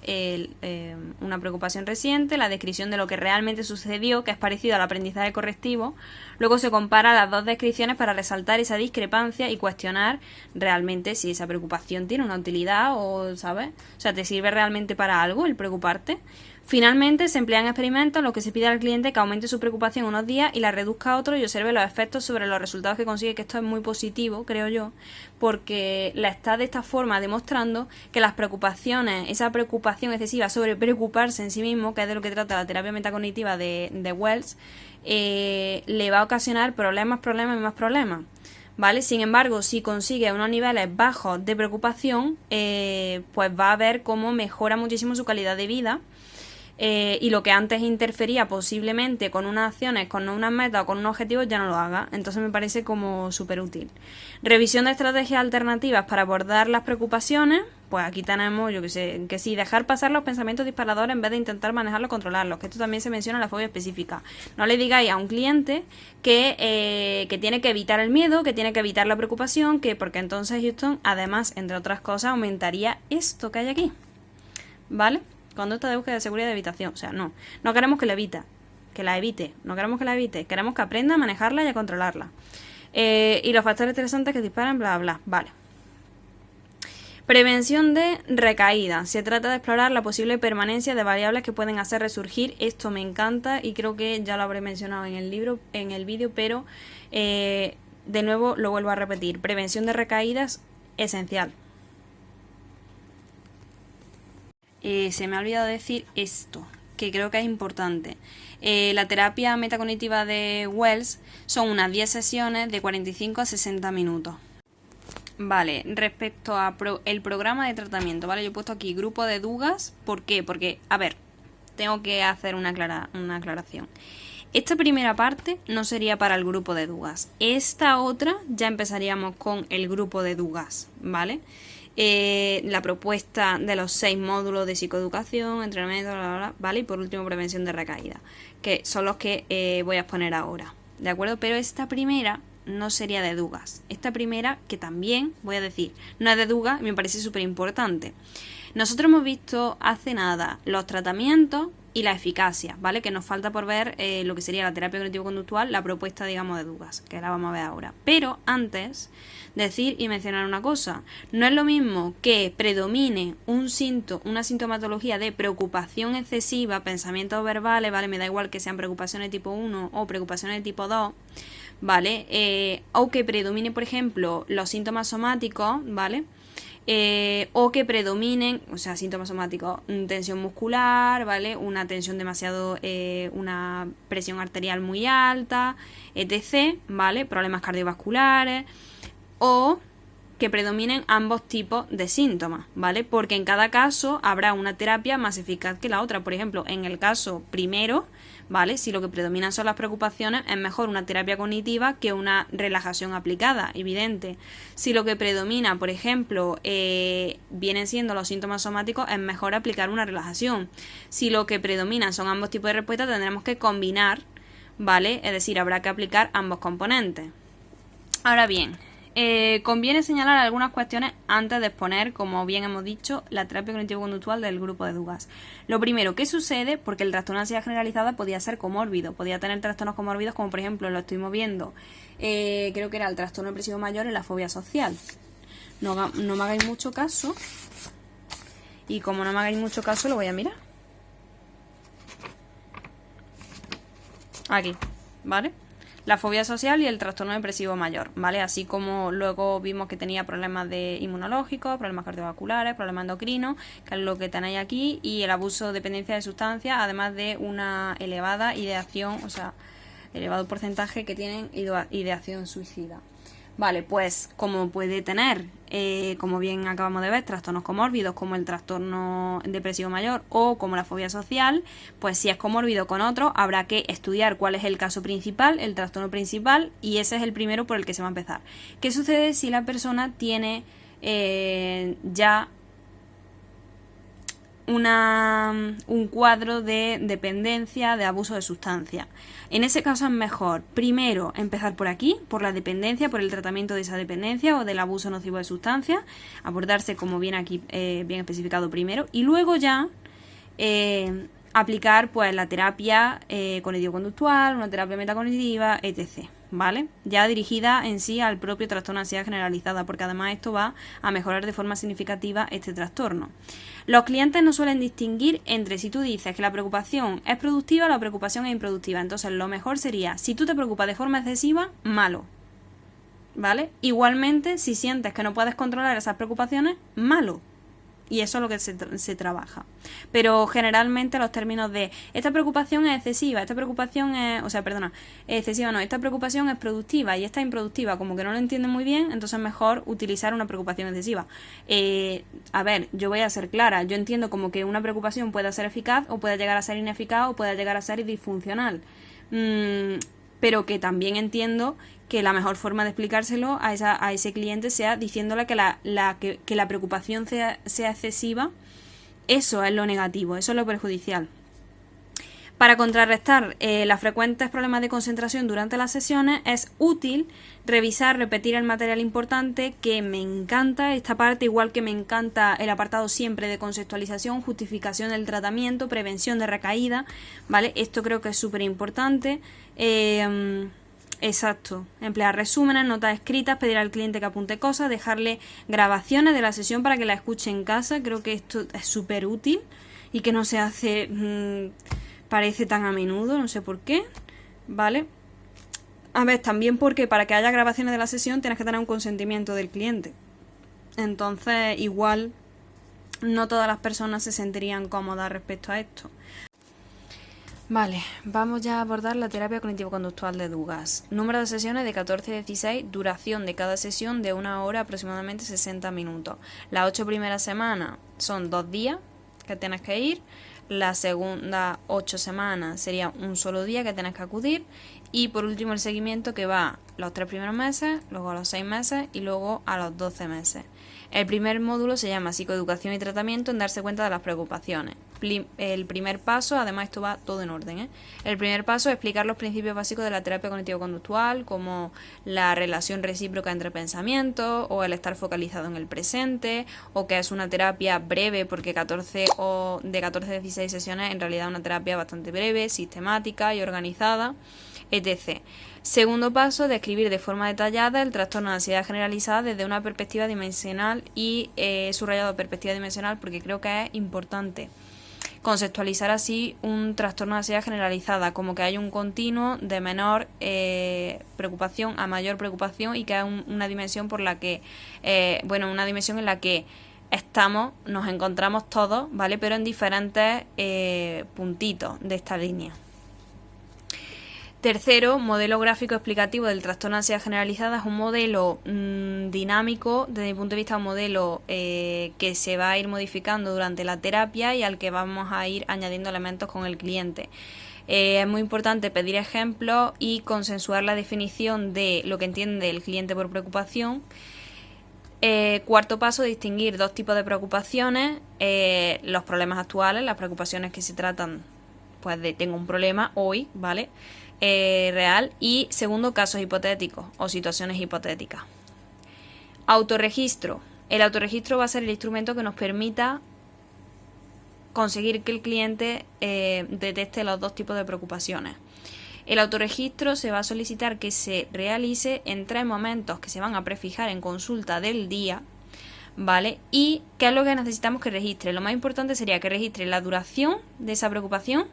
una preocupación reciente, la descripción de lo que realmente sucedió, que es parecido al aprendizaje correctivo. Luego se compara las dos descripciones para resaltar esa discrepancia y cuestionar realmente si esa preocupación tiene una utilidad o, ¿sabes? O sea, ¿te sirve realmente para algo el preocuparte? Finalmente, se emplean experimentos en los que se pide al cliente que aumente su preocupación unos días y la reduzca a otros y observe los efectos sobre los resultados que consigue, que esto es muy positivo, creo yo, porque la está de esta forma demostrando que las preocupaciones, esa preocupación excesiva sobre preocuparse en sí mismo, que es de lo que trata la terapia metacognitiva de Wells, le va a ocasionar problemas y más problemas. ¿Vale? Sin embargo, si consigue unos niveles bajos de preocupación, pues va a ver cómo mejora muchísimo su calidad de vida. Y lo que antes interfería posiblemente con unas acciones, con unas metas o con unos objetivos, ya no lo haga. Entonces me parece como súper útil. Revisión de estrategias alternativas para abordar las preocupaciones. Pues aquí tenemos, yo que sé, que sí, dejar pasar los pensamientos disparadores en vez de intentar manejarlos o controlarlos. Que esto también se menciona en la fobia específica. No le digáis a un cliente que tiene que evitar el miedo, que tiene que evitar la preocupación, porque entonces Houston, además, entre otras cosas, aumentaría esto que hay aquí. ¿Vale? Conducta de búsqueda de seguridad y de evitación. O sea, no queremos que la evite. No queremos que la evite. Queremos que aprenda a manejarla y a controlarla. Y los factores estresantes que disparan, bla, bla. Vale. Prevención de recaída. Se trata de explorar la posible permanencia de variables que pueden hacer resurgir. Esto me encanta y creo que ya lo habré mencionado en el libro, en el vídeo, pero de nuevo lo vuelvo a repetir. Prevención de recaídas, esencial. Se me ha olvidado decir esto, que creo que es importante. La terapia metacognitiva de Wells son unas 10 sesiones de 45 a 60 minutos. Vale, respecto a el programa de tratamiento, ¿vale? Yo he puesto aquí grupo de dugas. ¿Por qué? Porque, a ver, tengo que hacer una aclaración. Esta primera parte no sería para el grupo de dugas. Esta otra ya empezaríamos con el grupo de dugas, ¿vale? La propuesta de los 6 módulos de psicoeducación, entrenamiento, bla, bla, bla, ¿vale? Y por último, prevención de recaída, que son los que voy a exponer ahora, ¿de acuerdo? Pero esta primera no sería de dugas. Esta primera, que también voy a decir, no es de dugas, me parece súper importante. Nosotros hemos visto hace nada los tratamientos y la eficacia, ¿vale? Que nos falta por ver lo que sería la terapia cognitivo-conductual, la propuesta, digamos, de dugas, que la vamos a ver ahora. Pero antes, decir y mencionar una cosa. No es lo mismo que predomine una sintomatología de preocupación excesiva, pensamientos verbales, ¿vale? Me da igual que sean preocupaciones tipo 1 o preocupaciones tipo 2, ¿vale? O que predomine, por ejemplo, los síntomas somáticos, ¿vale? O que predominen, o sea, síntomas somáticos, tensión muscular, ¿vale? Una tensión demasiado, una presión arterial muy alta, etc., ¿vale? Problemas cardiovasculares, o que predominen ambos tipos de síntomas, ¿vale? Porque en cada caso habrá una terapia más eficaz que la otra. Por ejemplo, en el caso primero, ¿vale? Si lo que predominan son las preocupaciones, es mejor una terapia cognitiva que una relajación aplicada, evidente. Si lo que predomina, por ejemplo, vienen siendo los síntomas somáticos, es mejor aplicar una relajación. Si lo que predomina son ambos tipos de respuesta, tendremos que combinar, ¿vale? Es decir, habrá que aplicar ambos componentes. Ahora bien, conviene señalar algunas cuestiones antes de exponer, como bien hemos dicho, la terapia cognitivo-conductual del grupo de dugas. Lo primero, ¿qué sucede? Porque el trastorno de ansiedad generalizada podía ser comórbido, podía tener trastornos comórbidos como por ejemplo lo estuvimos viendo, creo que era el trastorno depresivo mayor y la fobia social. No me hagáis mucho caso, y como no me hagáis mucho caso lo voy a mirar. Aquí, ¿vale? La fobia social y el trastorno depresivo mayor, ¿vale? Así como luego vimos que tenía problemas inmunológicos, problemas cardiovasculares, problemas endocrinos, que es lo que tenéis aquí, y el abuso o dependencia de sustancias, además de una elevada ideación, o sea, elevado porcentaje que tienen ideación suicida, Vale, pues como puede tener, como bien acabamos de ver, trastornos comórbidos como el trastorno depresivo mayor o como la fobia social, pues si es comórbido con otro, habrá que estudiar cuál es el caso principal, el trastorno principal, y ese es el primero por el que se va a empezar. ¿Qué sucede si la persona tiene ya un cuadro de dependencia, de abuso de sustancia? En ese caso es mejor primero empezar por aquí, por la dependencia, por el tratamiento de esa dependencia o del abuso nocivo de sustancias, abordarse como viene aquí bien especificado primero, y luego ya aplicar pues la terapia cognitivo-conductual, una terapia metacognitiva, etc. ¿Vale? Ya dirigida en sí al propio trastorno de ansiedad generalizada, porque además esto va a mejorar de forma significativa este trastorno. Los clientes no suelen distinguir entre si tú dices que la preocupación es productiva o la preocupación es improductiva. Entonces lo mejor sería, si tú te preocupas de forma excesiva, malo. ¿Vale? Igualmente, si sientes que no puedes controlar esas preocupaciones, malo. Y eso es lo que se trabaja. Pero generalmente los términos de esta preocupación es excesiva, esta preocupación es... O sea, perdona, excesiva no, esta preocupación es productiva y esta improductiva, como que no lo entienden muy bien, entonces es mejor utilizar una preocupación excesiva. A ver, yo voy a ser clara, yo entiendo como que una preocupación puede ser eficaz o puede llegar a ser ineficaz o puede llegar a ser disfuncional. Pero que también entiendo que la mejor forma de explicárselo a ese cliente sea diciéndole que la preocupación sea excesiva. Eso es lo negativo, eso es lo perjudicial. Para contrarrestar los frecuentes problemas de concentración durante las sesiones es útil revisar, repetir el material importante, que me encanta esta parte, igual que me encanta el apartado siempre de conceptualización, justificación del tratamiento, prevención de recaída, ¿vale? Esto creo que es súper importante. Exacto, emplear resúmenes, notas escritas, pedir al cliente que apunte cosas, dejarle grabaciones de la sesión para que la escuche en casa. Creo que esto es súper útil y que no se hace, parece tan a menudo, no sé por qué, ¿vale? A ver, también porque para que haya grabaciones de la sesión tienes que tener un consentimiento del cliente. Entonces, igual, no todas las personas se sentirían cómodas respecto a esto. Vale, vamos ya a abordar la terapia cognitivo-conductual de Dugas. Número de sesiones de 14 a 16, duración de cada sesión de 1 hora, aproximadamente 60 minutos. Las 8 primeras semanas son 2 días que tienes que ir, la segunda 8 semanas sería un solo día que tienes que acudir, y por último el seguimiento, que va los 3 primeros meses, luego a los 6 meses y luego a los 12 meses. El primer módulo se llama Psicoeducación y Tratamiento en darse cuenta de las preocupaciones. El primer paso, además esto va todo en orden, El primer paso es explicar los principios básicos de la terapia cognitivo-conductual, como la relación recíproca entre pensamientos, o el estar focalizado en el presente, o que es una terapia breve, porque de 14 a 16 sesiones en realidad es una terapia bastante breve, sistemática y organizada, etc. Segundo paso, describir de forma detallada el trastorno de ansiedad generalizada desde una perspectiva dimensional, y he subrayado perspectiva dimensional porque creo que es importante conceptualizar así un trastorno de ansiedad generalizada, como que hay un continuo de menor preocupación a mayor preocupación, y que es una dimensión por la que, una dimensión en la que nos encontramos todos, ¿vale? Pero en diferentes puntitos de esta línea. Tercero, modelo gráfico explicativo del trastorno de ansiedad generalizada. Es un modelo dinámico, desde mi punto de vista un modelo que se va a ir modificando durante la terapia y al que vamos a ir añadiendo elementos con el cliente. Es muy importante pedir ejemplos y consensuar la definición de lo que entiende el cliente por preocupación. Cuarto paso, distinguir 2 tipos de preocupaciones: los problemas actuales, las preocupaciones que se tratan pues de tengo un problema hoy, ¿vale? Real. Y segundo, casos hipotéticos o situaciones hipotéticas. Autorregistro. El autorregistro va a ser el instrumento que nos permita conseguir que el cliente detecte los 2 tipos de preocupaciones. El autorregistro se va a solicitar que se realice en 3 momentos que se van a prefijar en consulta del día, ¿vale? ¿Y qué es lo que necesitamos que registre? Lo más importante sería que registre la duración de esa preocupación,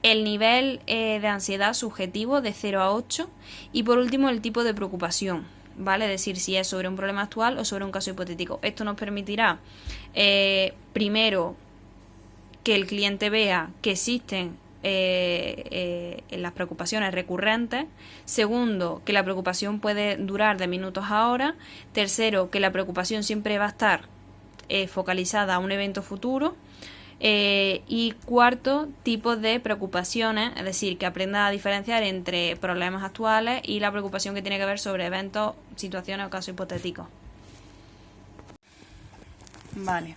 el nivel de ansiedad subjetivo de 0 a 8 y por último el tipo de preocupación, ¿vale? Es decir, si es sobre un problema actual o sobre un caso hipotético. Esto nos permitirá primero que el cliente vea que existen en las preocupaciones recurrentes. Segundo, que la preocupación puede durar de minutos a horas. Tercero, que la preocupación siempre va a estar focalizada a un evento futuro. Y cuarto, tipo de preocupaciones, es decir, que aprenda a diferenciar entre problemas actuales y la preocupación que tiene que ver sobre eventos, situaciones o casos hipotéticos. Vale.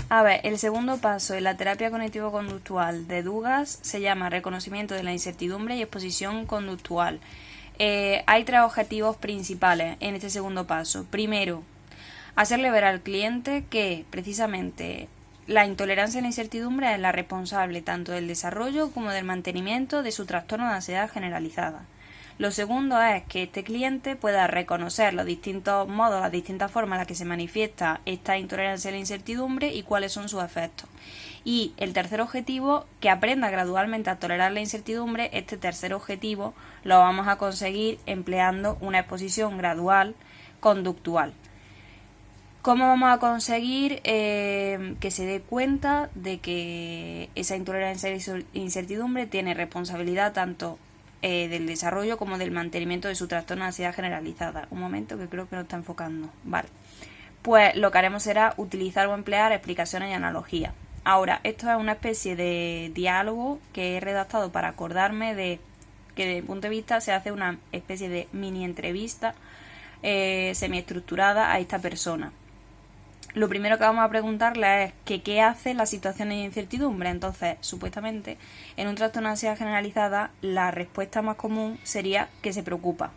A ver, el segundo paso en la terapia cognitivo-conductual de Dugas se llama reconocimiento de la incertidumbre y exposición conductual. Hay 3 objetivos principales en este segundo paso. Primero, hacerle ver al cliente que precisamente la intolerancia a la incertidumbre es la responsable tanto del desarrollo como del mantenimiento de su trastorno de ansiedad generalizada. Lo segundo es que este cliente pueda reconocer los distintos modos, las distintas formas en las que se manifiesta esta intolerancia a la incertidumbre y cuáles son sus efectos. Y el tercer objetivo, que aprenda gradualmente a tolerar la incertidumbre. Este tercer objetivo lo vamos a conseguir empleando una exposición gradual conductual. ¿Cómo vamos a conseguir que se dé cuenta de que esa intolerancia a la incertidumbre tiene responsabilidad tanto del desarrollo como del mantenimiento de su trastorno de ansiedad generalizada? Un momento, que creo que no está enfocando. Vale. Pues lo que haremos será utilizar o emplear explicaciones y analogías. Ahora, esto es una especie de diálogo que he redactado para acordarme de que desde mi punto de vista se hace una especie de mini entrevista semiestructurada a esta persona. Lo primero que vamos a preguntarle es que qué hace en las situaciones de incertidumbre. Entonces, supuestamente, en un trastorno de ansiedad generalizada, la respuesta más común sería que se preocupa.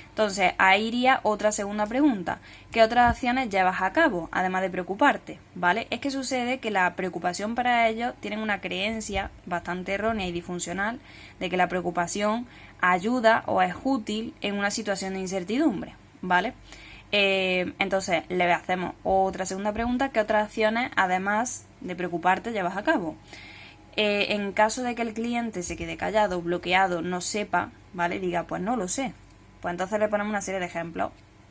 Entonces, ahí iría otra segunda pregunta. ¿Qué otras acciones llevas a cabo, además de preocuparte? ¿Vale? Es que sucede que la preocupación para ellos tienen una creencia bastante errónea y disfuncional de que la preocupación ayuda o es útil en una situación de incertidumbre, ¿vale? Entonces le hacemos otra segunda pregunta: ¿qué otras acciones además de preocuparte llevas a cabo? En caso de que el cliente se quede callado, bloqueado, no sepa, ¿vale? Diga, pues no lo sé. Pues entonces le ponemos una serie de ejemplos.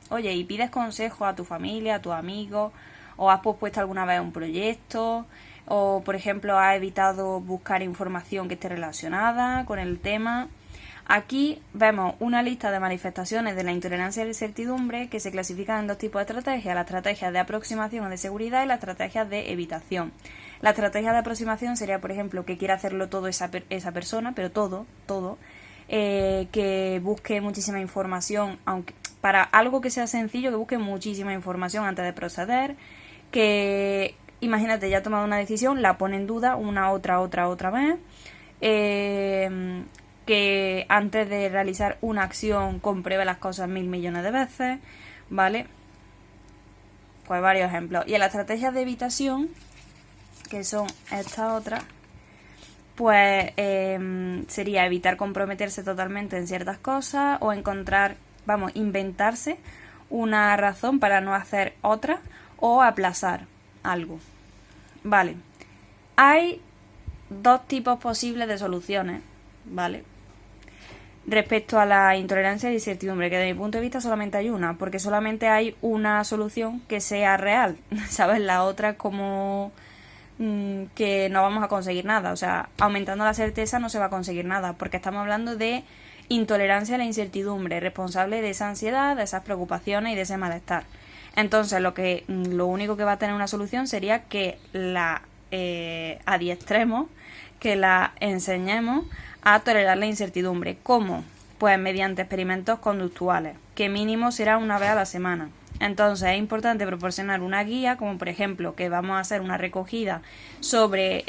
Oye, ¿y pides consejo a tu familia, a tus amigos? ¿O has pospuesto alguna vez un proyecto? ¿O, por ejemplo, has evitado buscar información que esté relacionada con el tema? Aquí vemos una lista de manifestaciones de la intolerancia a la incertidumbre que se clasifican en 2 tipos de estrategias: las estrategias de aproximación o de seguridad y las estrategias de evitación. La estrategia de aproximación sería, por ejemplo, que quiera hacerlo todo esa persona, pero todo, que busque muchísima información, aunque para algo que sea sencillo, que busque muchísima información antes de proceder, que, imagínate, ya ha tomado una decisión, la pone en duda una, otra vez, que antes de realizar una acción compruebe las cosas 1000 millones de veces, ¿vale? Pues varios ejemplos. Y en las estrategias de evitación, que son estas otras, pues sería evitar comprometerse totalmente en ciertas cosas o inventarse una razón para no hacer otra o aplazar algo. Vale. Hay 2 tipos posibles de soluciones, ¿vale? Respecto a la intolerancia y incertidumbre, que desde mi punto de vista solamente hay una, porque solamente hay una solución que sea real, ¿sabes? La otra es como que no vamos a conseguir nada, o sea, aumentando la certeza no se va a conseguir nada, porque estamos hablando de intolerancia a la incertidumbre, responsable de esa ansiedad, de esas preocupaciones y de ese malestar. Entonces, lo único que va a tener una solución sería que la adiestremos, que la enseñemos a tolerar la incertidumbre. ¿Cómo? Pues mediante experimentos conductuales, que mínimo será una vez a la semana. Entonces es importante proporcionar una guía, como por ejemplo que vamos a hacer una recogida sobre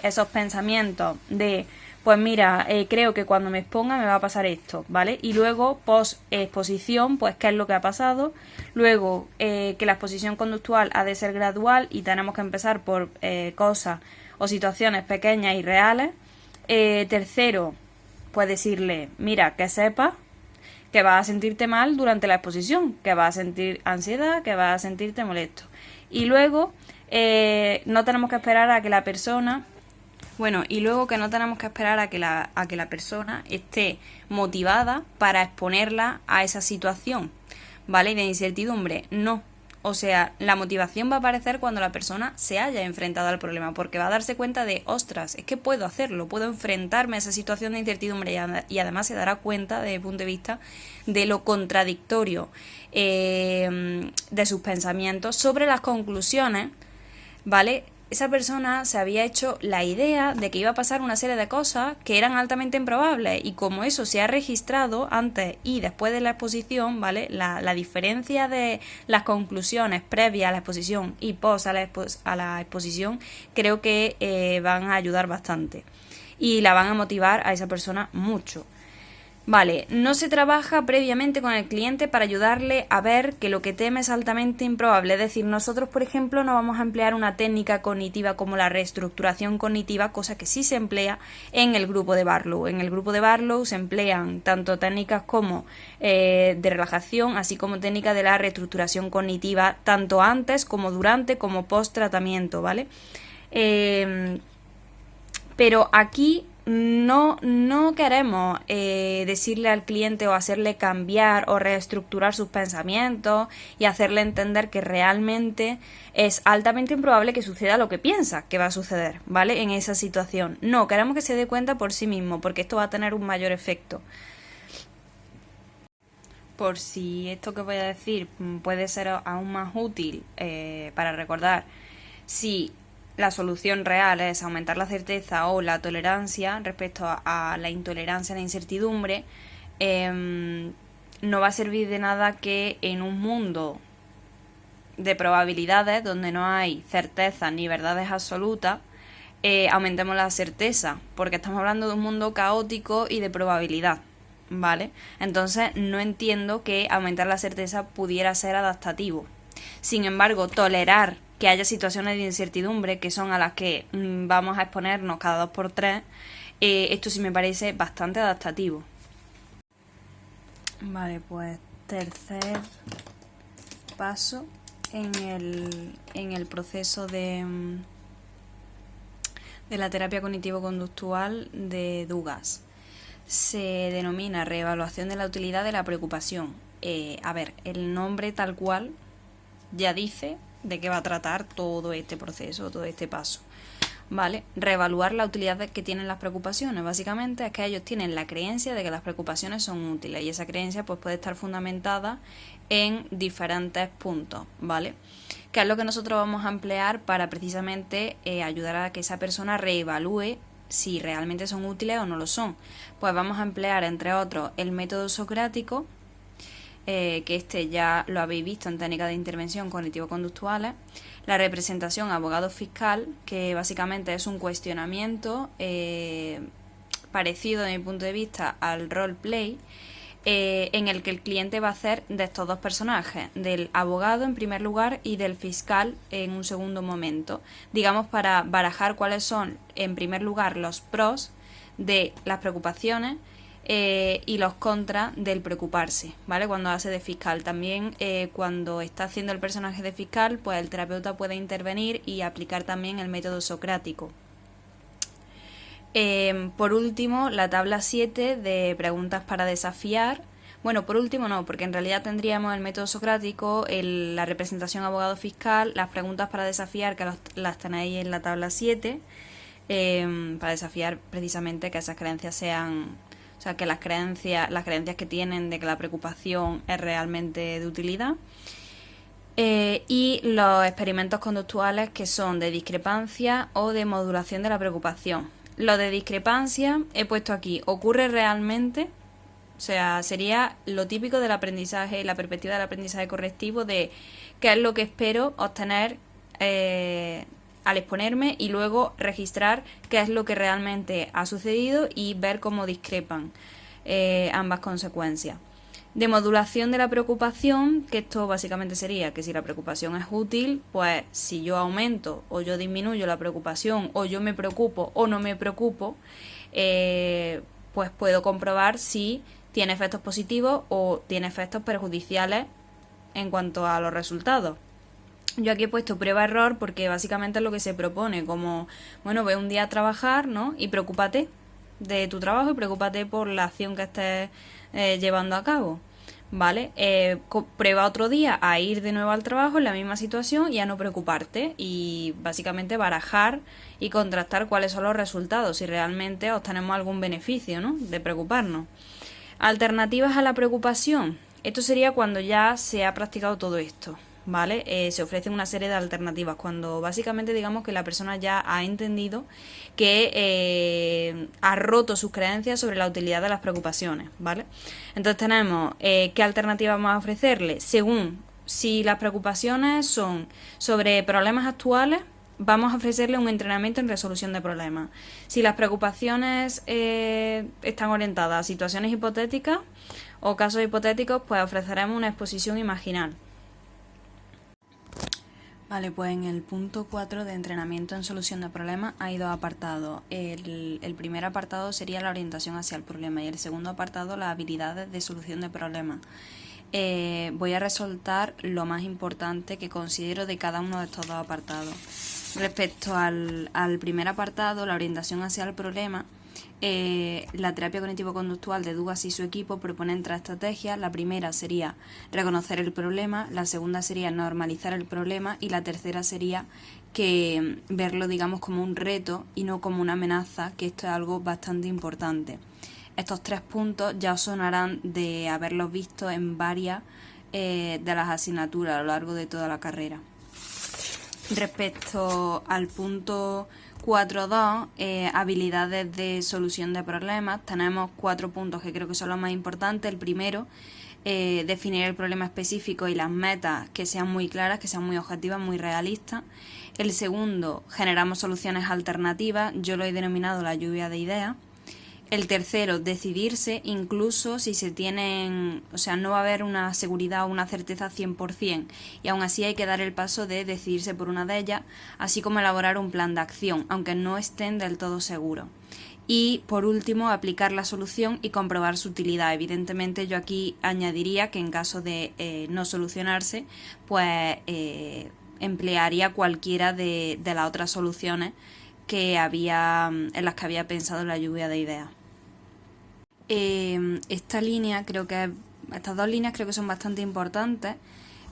esos pensamientos de, pues mira, creo que cuando me exponga me va a pasar esto, ¿vale? Y luego, post exposición, pues qué es lo que ha pasado. Luego, que la exposición conductual ha de ser gradual y tenemos que empezar por cosas o situaciones pequeñas y reales. Tercero, pues decirle, mira, que sepas que vas a sentirte mal durante la exposición, que vas a sentir ansiedad, que vas a sentirte molesto. Y luego, no tenemos que esperar a que la persona... a que la persona esté motivada para exponerla a esa situación, ¿vale? Y de incertidumbre, no. O sea, la motivación va a aparecer cuando la persona se haya enfrentado al problema, porque va a darse cuenta de, ostras, es que puedo hacerlo, puedo enfrentarme a esa situación de incertidumbre y además se dará cuenta desde el punto de vista de lo contradictorio de sus pensamientos sobre las conclusiones, ¿vale? Esa persona se había hecho la idea de que iba a pasar una serie de cosas que eran altamente improbables y como eso se ha registrado antes y después de la exposición, ¿vale? La diferencia de las conclusiones previas a la exposición y post a la exposición creo que van a ayudar bastante y la van a motivar a esa persona mucho. Vale, no se trabaja previamente con el cliente para ayudarle a ver que lo que teme es altamente improbable. Es decir, nosotros, por ejemplo, no vamos a emplear una técnica cognitiva como la reestructuración cognitiva, cosa que sí se emplea en el grupo de Barlow. En el grupo de Barlow se emplean tanto técnicas como de relajación, así como técnicas de la reestructuración cognitiva, tanto antes como durante como post tratamiento, ¿vale? Pero aquí no queremos decirle al cliente o hacerle cambiar o reestructurar sus pensamientos y hacerle entender que realmente es altamente improbable que suceda lo que piensa que va a suceder, ¿vale? En esa situación. No, queremos que se dé cuenta por sí mismo, porque esto va a tener un mayor efecto. Por si esto que voy a decir puede ser aún más útil para recordar, si la solución real es aumentar la certeza o la tolerancia respecto a la intolerancia a la incertidumbre, no va a servir de nada que en un mundo de probabilidades donde no hay certezas ni verdades absolutas, aumentemos la certeza, porque estamos hablando de un mundo caótico y de probabilidad, ¿vale? Entonces no entiendo que aumentar la certeza pudiera ser adaptativo. Sin embargo, tolerar que haya situaciones de incertidumbre que son a las que vamos a exponernos cada 2 por 3, esto sí me parece bastante adaptativo. Vale, pues tercer paso en el proceso de la terapia cognitivo-conductual de Dugas. Se denomina reevaluación de la utilidad de la preocupación. A ver, el nombre tal cual ya dice de qué va a tratar todo este proceso, todo este paso, ¿vale? Reevaluar la utilidad que tienen las preocupaciones, básicamente es que ellos tienen la creencia de que las preocupaciones son útiles y esa creencia pues puede estar fundamentada en diferentes puntos, ¿vale? Que es lo que nosotros vamos a emplear para precisamente ayudar a que esa persona reevalúe si realmente son útiles o no lo son. Pues vamos a emplear, entre otros, el método socrático, que este ya lo habéis visto en técnicas de intervención cognitivo-conductuales, la representación abogado-fiscal, que básicamente es un cuestionamiento parecido desde mi punto de vista al roleplay, en el que el cliente va a hacer de estos dos personajes, del abogado en primer lugar y del fiscal en un segundo momento, digamos para barajar cuáles son en primer lugar los pros de las preocupaciones y los contras del preocuparse, ¿vale? Cuando hace de fiscal. También cuando está haciendo el personaje de fiscal, pues el terapeuta puede intervenir y aplicar también el método socrático. Por último, la tabla 7 de preguntas para desafiar. Bueno, por último no, porque en realidad tendríamos el método socrático, la representación abogado-fiscal, las preguntas para desafiar, que las tenéis en la tabla 7, para desafiar precisamente que esas creencias sean... O sea, que las creencias que tienen de que la preocupación es realmente de utilidad. Y los experimentos conductuales que son de discrepancia o de modulación de la preocupación. Lo de discrepancia he puesto aquí, ocurre realmente, o sea, sería lo típico del aprendizaje y la perspectiva del aprendizaje correctivo de qué es lo que espero obtener al exponerme y luego registrar qué es lo que realmente ha sucedido y ver cómo discrepan ambas consecuencias. De modulación de la preocupación, que esto básicamente sería que si la preocupación es útil, pues si yo aumento o yo disminuyo la preocupación o yo me preocupo o no me preocupo, pues puedo comprobar si tiene efectos positivos o tiene efectos perjudiciales en cuanto a los resultados. Yo aquí he puesto prueba-error porque básicamente es lo que se propone, como, bueno, ve un día a trabajar, ¿no? Y preocúpate de tu trabajo y preocúpate por la acción que estés llevando a cabo, ¿vale? Prueba otro día a ir de nuevo al trabajo en la misma situación y a no preocuparte y básicamente barajar y contrastar cuáles son los resultados, si realmente obtenemos algún beneficio, ¿no? De preocuparnos. Alternativas a la preocupación. Esto sería cuando ya se ha practicado todo esto, ¿vale? Se ofrecen una serie de alternativas cuando básicamente digamos que la persona ya ha entendido que ha roto sus creencias sobre la utilidad de las preocupaciones, ¿vale? Entonces tenemos qué alternativas vamos a ofrecerle según si las preocupaciones son sobre problemas actuales. Vamos a ofrecerle un entrenamiento en resolución de problemas. Si las preocupaciones están orientadas a situaciones hipotéticas o casos hipotéticos, pues ofreceremos una exposición imaginal. Vale, pues en el punto 4 de entrenamiento en solución de problemas hay dos apartados. El primer apartado sería la orientación hacia el problema y el segundo apartado las habilidades de solución de problemas. Voy a resaltar lo más importante que considero de cada uno de estos dos apartados. Respecto al primer apartado, la orientación hacia el problema, la terapia cognitivo-conductual de Dugas y su equipo proponen tres estrategias. La primera sería reconocer el problema, la segunda sería normalizar el problema y la tercera sería que verlo, digamos, como un reto y no como una amenaza, que esto es algo bastante importante. Estos 3 puntos ya os sonarán de haberlos visto en varias de las asignaturas a lo largo de toda la carrera. Respecto al punto 4.2, habilidades de solución de problemas, tenemos 4 puntos que creo que son los más importantes. El primero, definir el problema específico y las metas que sean muy claras, que sean muy objetivas, muy realistas. El segundo, generamos soluciones alternativas, yo lo he denominado la lluvia de ideas. El tercero, decidirse, incluso si se tienen, o sea, no va a haber una seguridad o una certeza 100%, y aún así hay que dar el paso de decidirse por una de ellas, así como elaborar un plan de acción, aunque no estén del todo seguros. Y por último, aplicar la solución y comprobar su utilidad. Evidentemente yo aquí añadiría que en caso de no solucionarse, pues emplearía cualquiera de las otras soluciones que había, en las que había pensado en la lluvia de ideas. Estas dos líneas creo que son bastante importantes,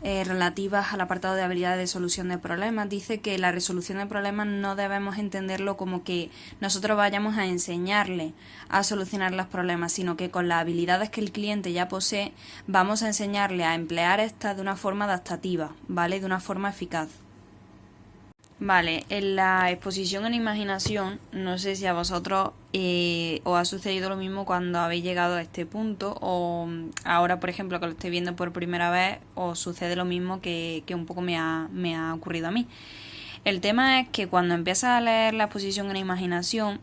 relativas al apartado de habilidades de solución de problemas. Dice que la resolución de problemas no debemos entenderlo como que nosotros vayamos a enseñarle a solucionar los problemas, sino que con las habilidades que el cliente ya posee vamos a enseñarle a emplear estas de una forma adaptativa, ¿vale? De una forma eficaz. Vale, en la exposición en imaginación, no sé si a vosotros os ha sucedido lo mismo cuando habéis llegado a este punto o ahora, por ejemplo, que lo estoy viendo por primera vez, os sucede lo mismo que un poco me ha ocurrido a mí. El tema es que cuando empiezas a leer la exposición en imaginación,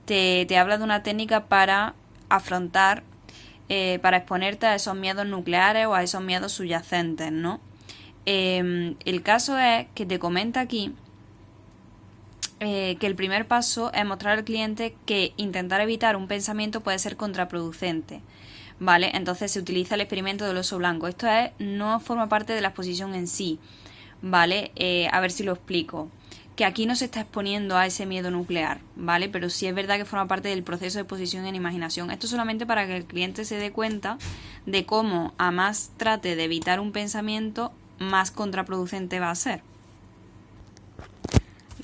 te habla de una técnica para afrontar, para exponerte a esos miedos nucleares o a esos miedos subyacentes, ¿no? El caso es que te comenta aquí que el primer paso es mostrar al cliente que intentar evitar un pensamiento puede ser contraproducente, ¿vale? Entonces se utiliza el experimento del oso blanco. Esto no forma parte de la exposición en sí, ¿vale? A ver si lo explico. Que aquí no se está exponiendo a ese miedo nuclear, ¿vale? Pero sí es verdad que forma parte del proceso de exposición en imaginación. Esto solamente para que el cliente se dé cuenta de cómo a más trate de evitar un pensamiento, más contraproducente va a ser.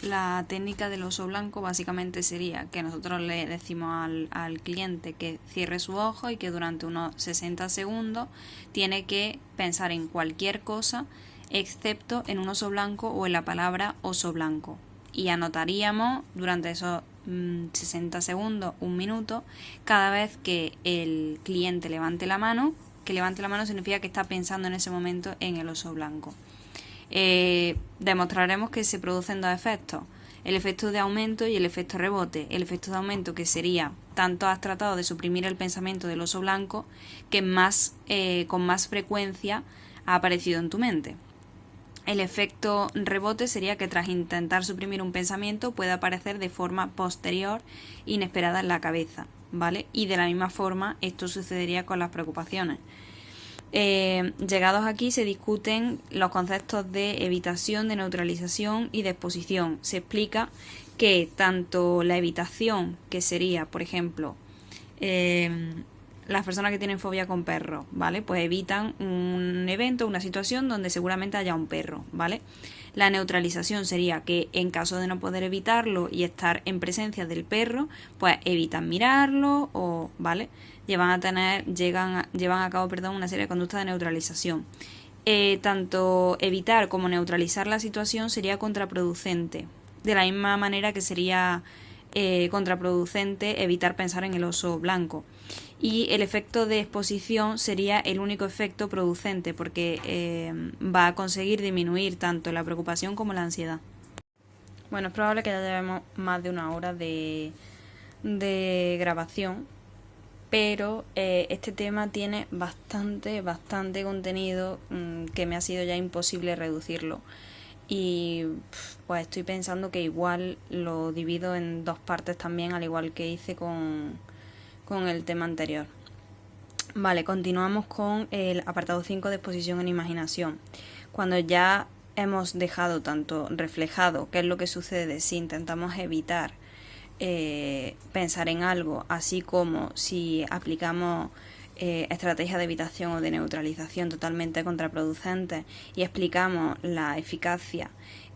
La técnica del oso blanco básicamente sería que nosotros le decimos al cliente que cierre su ojo y que durante unos 60 segundos tiene que pensar en cualquier cosa excepto en un oso blanco o en la palabra oso blanco. Y anotaríamos durante esos 60 segundos, un minuto, cada vez que el cliente levante la mano. Que levante la mano significa que está pensando en ese momento en el oso blanco. Demostraremos que se producen dos efectos, el efecto de aumento y el efecto rebote. El efecto de aumento, que sería tanto has tratado de suprimir el pensamiento del oso blanco que con más frecuencia ha aparecido en tu mente. El efecto rebote sería que tras intentar suprimir un pensamiento puede aparecer de forma posterior, inesperada en la cabeza, ¿vale? Y de la misma forma esto sucedería con las preocupaciones. Llegados aquí se discuten los conceptos de evitación, de neutralización y de exposición. Se explica que tanto la evitación, que sería, por ejemplo, las personas que tienen fobia con perros, ¿vale? Pues evitan un evento, una situación donde seguramente haya un perro, ¿vale? La neutralización sería que en caso de no poder evitarlo y estar en presencia del perro, pues evitan mirarlo o, ¿vale? Llevan a cabo, una serie de conductas de neutralización. Tanto evitar como neutralizar la situación sería contraproducente. De la misma manera que sería contraproducente evitar pensar en el oso blanco. Y el efecto de exposición sería el único efecto producente porque va a conseguir disminuir tanto la preocupación como la ansiedad. Bueno, es probable que ya llevemos más de una hora de grabación, pero este tema tiene bastante contenido que me ha sido ya imposible reducirlo. Y pues estoy pensando que igual lo divido en dos partes también, al igual que hice con el tema anterior. Vale, continuamos con el apartado 5 de exposición en imaginación. Cuando ya hemos dejado tanto reflejado qué es lo que sucede si intentamos evitar pensar en algo, así como si aplicamos estrategias de evitación o de neutralización totalmente contraproducentes y explicamos la eficacia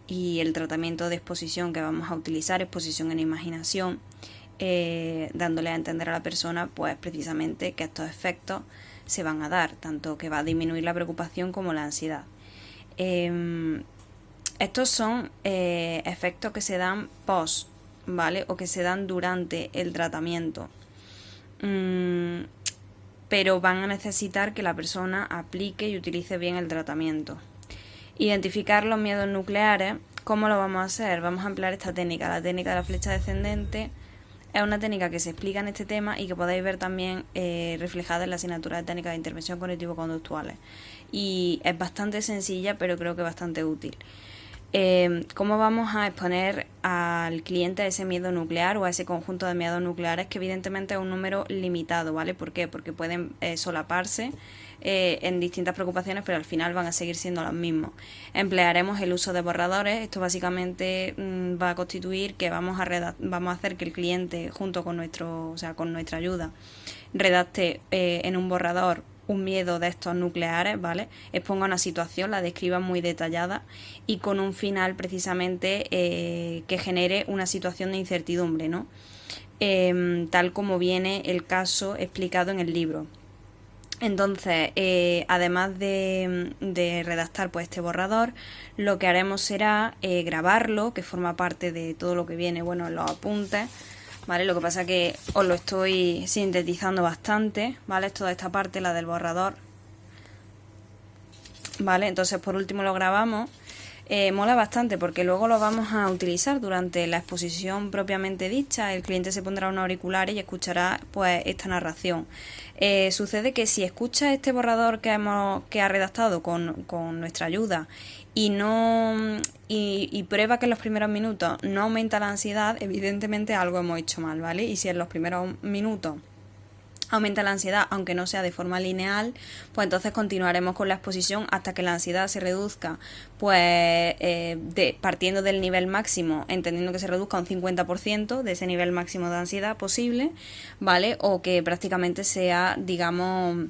y el tratamiento de exposición que vamos a utilizar, exposición en imaginación, dándole a entender a la persona pues precisamente que estos efectos se van a dar, tanto que va a disminuir la preocupación como la ansiedad. Estos son efectos que se dan post, ¿vale? O que se dan durante el tratamiento. Pero van a necesitar que la persona aplique y utilice bien el tratamiento. Identificar los miedos nucleares. ¿Cómo lo vamos a hacer? Vamos a emplear esta técnica, la técnica de la flecha descendente. Es una técnica que se explica en este tema y que podéis ver también reflejada en la asignatura de técnicas de intervención cognitivo-conductuales. Y es bastante sencilla, pero creo que bastante útil. ¿Cómo vamos a exponer al cliente a ese miedo nuclear o a ese conjunto de miedos nucleares que evidentemente es un número limitado, ¿vale? ¿Por qué? Porque pueden solaparse en distintas preocupaciones, pero al final van a seguir siendo los mismos. Emplearemos el uso de borradores. Esto básicamente va a constituir que vamos a hacer que el cliente, junto con con nuestra ayuda, redacte en un borrador un miedo de estos nucleares, ¿vale? Exponga una situación, la describa muy detallada y con un final precisamente que genere una situación de incertidumbre, ¿no? Tal como viene el caso explicado en el libro. Entonces, además de redactar pues este borrador, lo que haremos será grabarlo, que forma parte de todo lo que viene, bueno, en los apuntes, ¿vale? Lo que pasa es que os lo estoy sintetizando bastante, ¿vale? Toda esta parte, la del borrador, ¿vale? Entonces, por último lo grabamos. Mola bastante porque luego lo vamos a utilizar durante la exposición propiamente dicha. El cliente se pondrá unos auriculares y escuchará pues esta narración. Sucede que si escucha este borrador que ha redactado con nuestra ayuda y prueba que en los primeros minutos no aumenta la ansiedad, evidentemente algo hemos hecho mal, ¿vale? Y si en los primeros minutos aumenta la ansiedad, aunque no sea de forma lineal, pues entonces continuaremos con la exposición hasta que la ansiedad se reduzca, pues partiendo del nivel máximo, entendiendo que se reduzca un 50% de ese nivel máximo de ansiedad posible, ¿vale? O que prácticamente sea, digamos,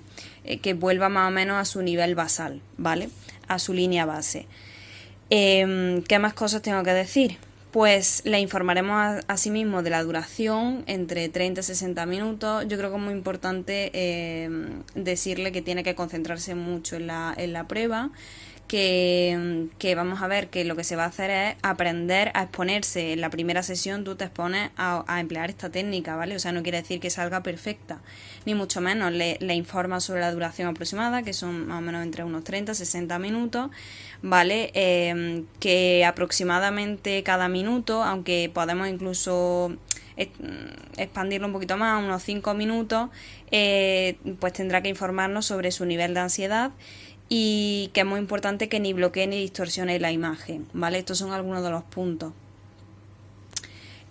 que vuelva más o menos a su nivel basal, ¿vale? A su línea base. ¿Qué más cosas tengo que decir? Pues le informaremos asimismo de la duración, entre 30 y 60 minutos. Yo creo que es muy importante decirle que tiene que concentrarse mucho en la prueba, que vamos a ver que lo que se va a hacer es aprender a exponerse. En la primera sesión tú te expones a emplear esta técnica, ¿vale? O sea, no quiere decir que salga perfecta, ni mucho menos. Le informa sobre la duración aproximada, que son más o menos entre unos 30 y 60 minutos, ¿vale? Que aproximadamente cada minuto, aunque podemos incluso expandirlo un poquito más, unos 5 minutos, pues tendrá que informarnos sobre su nivel de ansiedad y que es muy importante que ni bloquee ni distorsione la imagen, ¿vale? Estos son algunos de los puntos.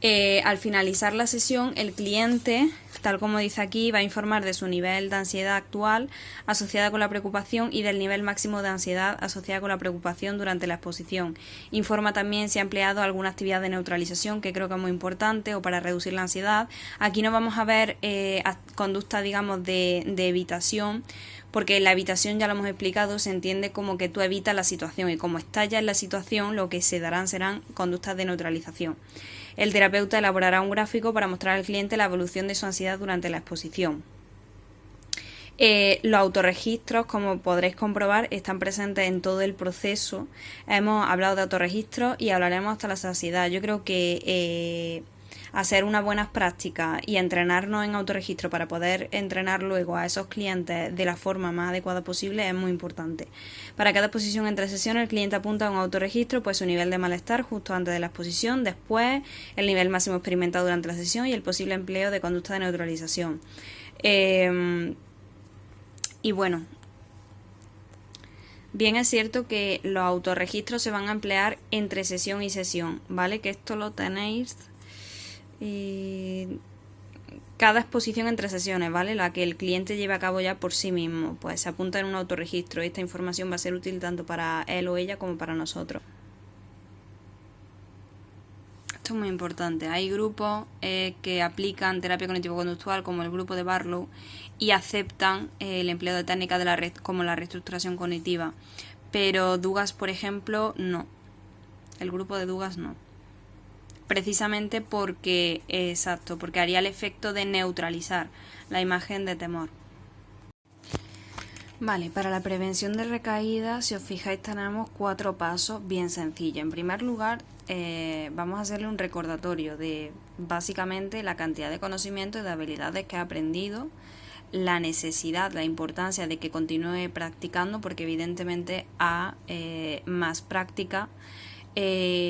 Al finalizar la sesión, el cliente, tal como dice aquí, va a informar de su nivel de ansiedad actual asociada con la preocupación y del nivel máximo de ansiedad asociada con la preocupación durante la exposición. Informa también si ha empleado alguna actividad de neutralización, que creo que es muy importante, o para reducir la ansiedad. Aquí no vamos a ver conducta, digamos, de evitación, porque la evitación, ya lo hemos explicado, se entiende como que tú evitas la situación, y como estás ya en la situación, lo que se darán serán conductas de neutralización. El terapeuta elaborará un gráfico para mostrar al cliente la evolución de su ansiedad durante la exposición. Los autorregistros, como podréis comprobar, están presentes en todo el proceso. Hemos hablado de autorregistros y hablaremos hasta la saciedad. Yo creo que hacer unas buenas prácticas y entrenarnos en autorregistro para poder entrenar luego a esos clientes de la forma más adecuada posible es muy importante. Para cada exposición entre sesiones, el cliente apunta a un autorregistro, pues su nivel de malestar justo antes de la exposición, después, el nivel máximo experimentado durante la sesión y el posible empleo de conducta de neutralización. Y bueno, bien es cierto que los autorregistros se van a emplear entre sesión y sesión, ¿vale? Que esto lo tenéis cada exposición entre sesiones, ¿vale? La que el cliente lleve a cabo ya por sí mismo, pues se apunta en un autorregistro y esta información va a ser útil tanto para él o ella como para nosotros. Esto es muy importante. Hay grupos que aplican terapia cognitivo-conductual, como el grupo de Barlow, y aceptan el empleo de técnicas como la reestructuración cognitiva, pero Dugas, por ejemplo, no. El grupo de Dugas no. Precisamente porque haría el efecto de neutralizar la imagen de temor. Vale, para la prevención de recaídas, si os fijáis, tenemos 4 pasos bien sencillos. En primer lugar, vamos a hacerle un recordatorio de básicamente la cantidad de conocimientos y de habilidades que ha aprendido, la necesidad, la importancia de que continúe practicando, porque evidentemente a más práctica,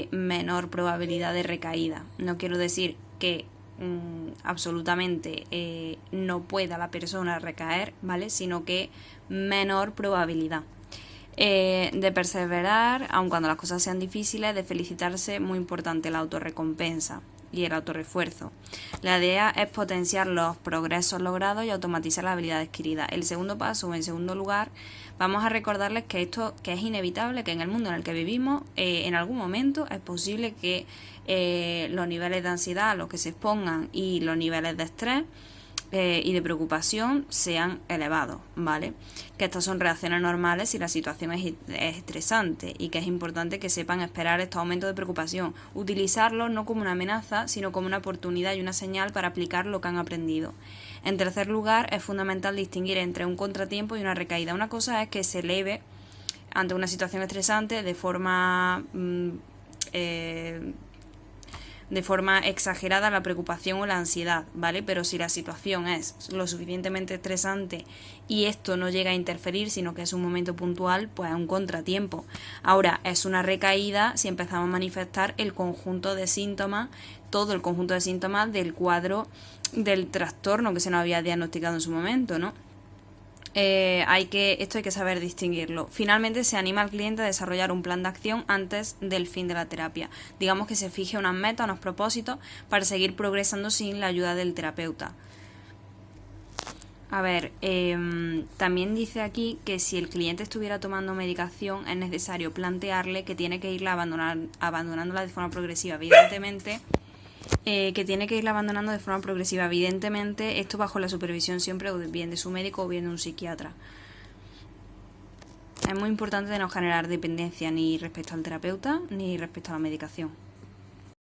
menor probabilidad de recaída. No quiero decir que absolutamente no pueda la persona recaer, ¿vale? Sino que menor probabilidad. De perseverar, aun cuando las cosas sean difíciles, de felicitarse, muy importante la autorrecompensa y el autorrefuerzo. La idea es potenciar los progresos logrados y automatizar las habilidades adquiridas. El segundo paso, o en segundo lugar, vamos a recordarles que esto, que es inevitable, que en el mundo en el que vivimos, en algún momento es posible que los niveles de ansiedad a los que se expongan y los niveles de estrés y de preocupación sean elevados, ¿vale? Que estas son reacciones normales si la situación es estresante y que es importante que sepan esperar estos aumentos de preocupación, utilizarlos no como una amenaza, sino como una oportunidad y una señal para aplicar lo que han aprendido. En tercer lugar, es fundamental distinguir entre un contratiempo y una recaída. Una cosa es que se eleve ante una situación estresante de forma exagerada la preocupación o la ansiedad, ¿vale? Pero si la situación es lo suficientemente estresante y esto no llega a interferir, sino que es un momento puntual, pues es un contratiempo. Ahora, es una recaída si empezamos a manifestar el conjunto de síntomas, todo el conjunto de síntomas del cuadro del trastorno que se nos había diagnosticado en su momento, ¿no? Esto hay que saber distinguirlo. Finalmente, se anima al cliente a desarrollar un plan de acción antes del fin de la terapia. Digamos que se fije unas metas, unos propósitos para seguir progresando sin la ayuda del terapeuta. A ver, también dice aquí que si el cliente estuviera tomando medicación es necesario plantearle que tiene que irla abandonándola de forma progresiva. Evidentemente, esto bajo la supervisión siempre o bien de su médico o bien de un psiquiatra. Es muy importante de no generar dependencia ni respecto al terapeuta ni respecto a la medicación.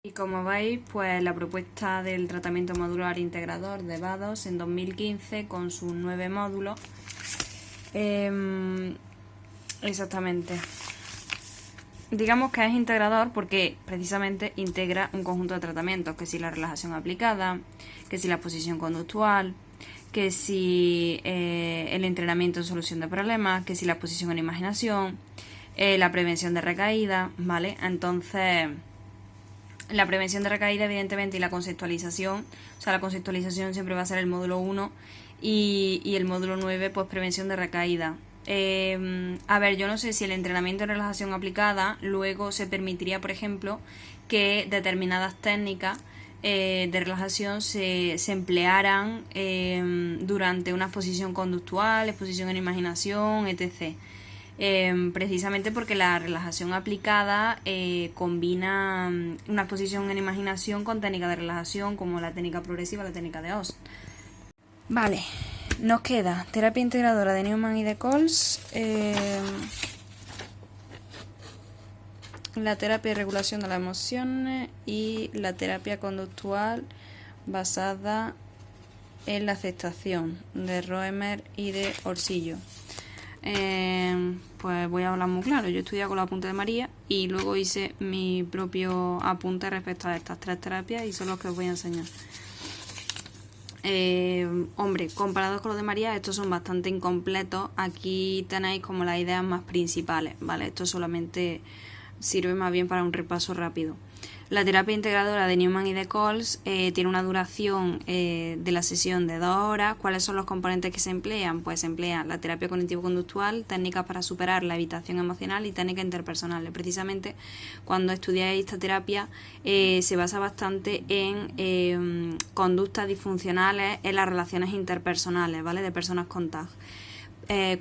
Y como veis, pues la propuesta del tratamiento modular integrador de VADOS en 2015 con sus 9 módulos. Exactamente. Digamos que es integrador porque precisamente integra un conjunto de tratamientos, que si la relajación aplicada, que si la exposición conductual, que si el entrenamiento en solución de problemas, que si la exposición en imaginación, la prevención de recaída, ¿vale? Entonces, la prevención de recaída, evidentemente, y la conceptualización, o sea, la conceptualización siempre va a ser el módulo 1 y el módulo 9, pues prevención de recaída. A ver, yo no sé si el entrenamiento en relajación aplicada luego se permitiría, por ejemplo, que determinadas técnicas de relajación se emplearan durante una exposición conductual, exposición en imaginación, etc. Precisamente porque la relajación aplicada combina una exposición en imaginación con técnicas de relajación como la técnica progresiva, la técnica de Oz. Vale, nos queda terapia integradora de Newman y de Coles, la terapia de regulación de las emociones y la terapia conductual basada en la aceptación de Roemer y de Orsillo. Pues voy a hablar muy claro. Yo he estudiado con los apuntes de María y luego hice mi propio apunte respecto a estas 3 terapias y son los que os voy a enseñar. Hombre, comparados con los de María, estos son bastante incompletos. Aquí tenéis como las ideas más principales, ¿vale? Esto solamente sirve más bien para un repaso rápido. La terapia integradora de Newman y de Coles tiene una duración de la sesión de 2 horas. ¿Cuáles son los componentes que se emplean? Pues se emplea la terapia cognitivo-conductual, técnicas para superar la evitación emocional y técnicas interpersonales. Precisamente cuando estudiáis esta terapia se basa bastante en conductas disfuncionales en las relaciones interpersonales, ¿vale? De personas con TAG.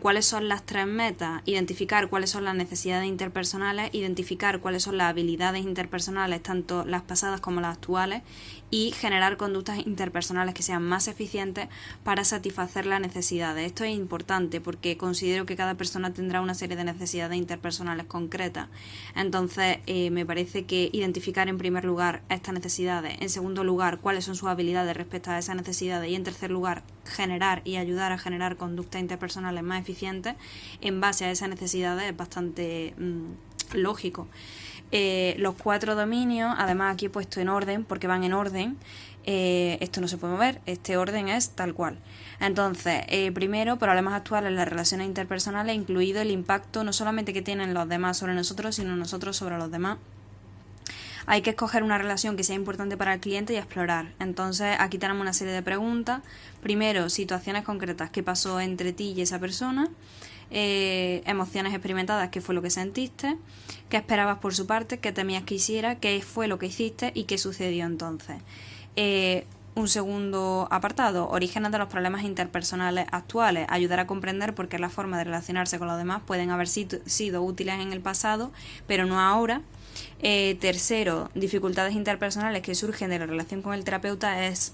¿Cuáles son las 3 metas? Identificar cuáles son las necesidades interpersonales, identificar cuáles son las habilidades interpersonales, tanto las pasadas como las actuales, y generar conductas interpersonales que sean más eficientes para satisfacer las necesidades. Esto es importante porque considero que cada persona tendrá una serie de necesidades interpersonales concretas. Entonces, me parece que identificar en primer lugar estas necesidades, en segundo lugar, cuáles son sus habilidades respecto a esas necesidades y en tercer lugar, generar y ayudar a generar conductas interpersonales más eficientes en base a esas necesidades es bastante lógico. Los 4 dominios, además aquí he puesto en orden porque van en orden. Esto no se puede mover, este orden es tal cual. Entonces, primero, problemas actuales en las relaciones interpersonales, incluido el impacto no solamente que tienen los demás sobre nosotros, sino nosotros sobre los demás. Hay que escoger una relación que sea importante para el cliente y explorar. Entonces, aquí tenemos una serie de preguntas. Primero, situaciones concretas, ¿qué pasó entre ti y esa persona? Emociones experimentadas, qué fue lo que sentiste, qué esperabas por su parte, qué temías que hiciera, qué fue lo que hiciste y qué sucedió entonces. Un segundo apartado, orígenes de los problemas interpersonales actuales, ayudar a comprender por qué las formas de relacionarse con los demás pueden haber sido útiles en el pasado, pero no ahora. Tercero, dificultades interpersonales que surgen de la relación con el terapeuta. Es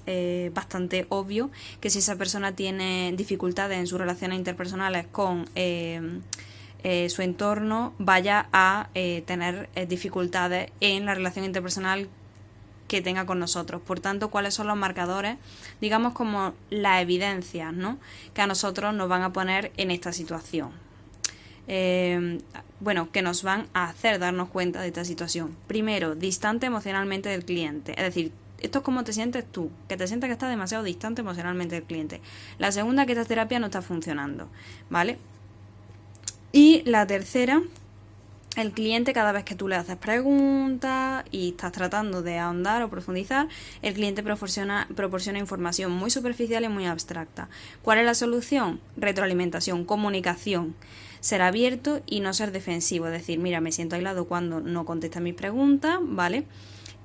bastante obvio que si esa persona tiene dificultades en sus relaciones interpersonales con su entorno, vaya a tener dificultades en la relación interpersonal que tenga con nosotros. Por tanto, ¿cuáles son los marcadores? Digamos como las evidencias, ¿no?, que a nosotros nos van a poner en esta situación. Que nos van a hacer darnos cuenta de esta situación. Primero, distante emocionalmente del cliente. Es decir, esto es cómo te sientes tú, que te sientes que estás demasiado distante emocionalmente del cliente. La segunda, que esta terapia no está funcionando, ¿vale? Y la tercera, el cliente, cada vez que tú le haces preguntas y estás tratando de ahondar o profundizar, el cliente proporciona información muy superficial y muy abstracta. ¿Cuál es la solución? Retroalimentación, comunicación. Ser abierto y no ser defensivo. Es decir, mira, me siento aislado cuando no contesta mis preguntas, ¿vale?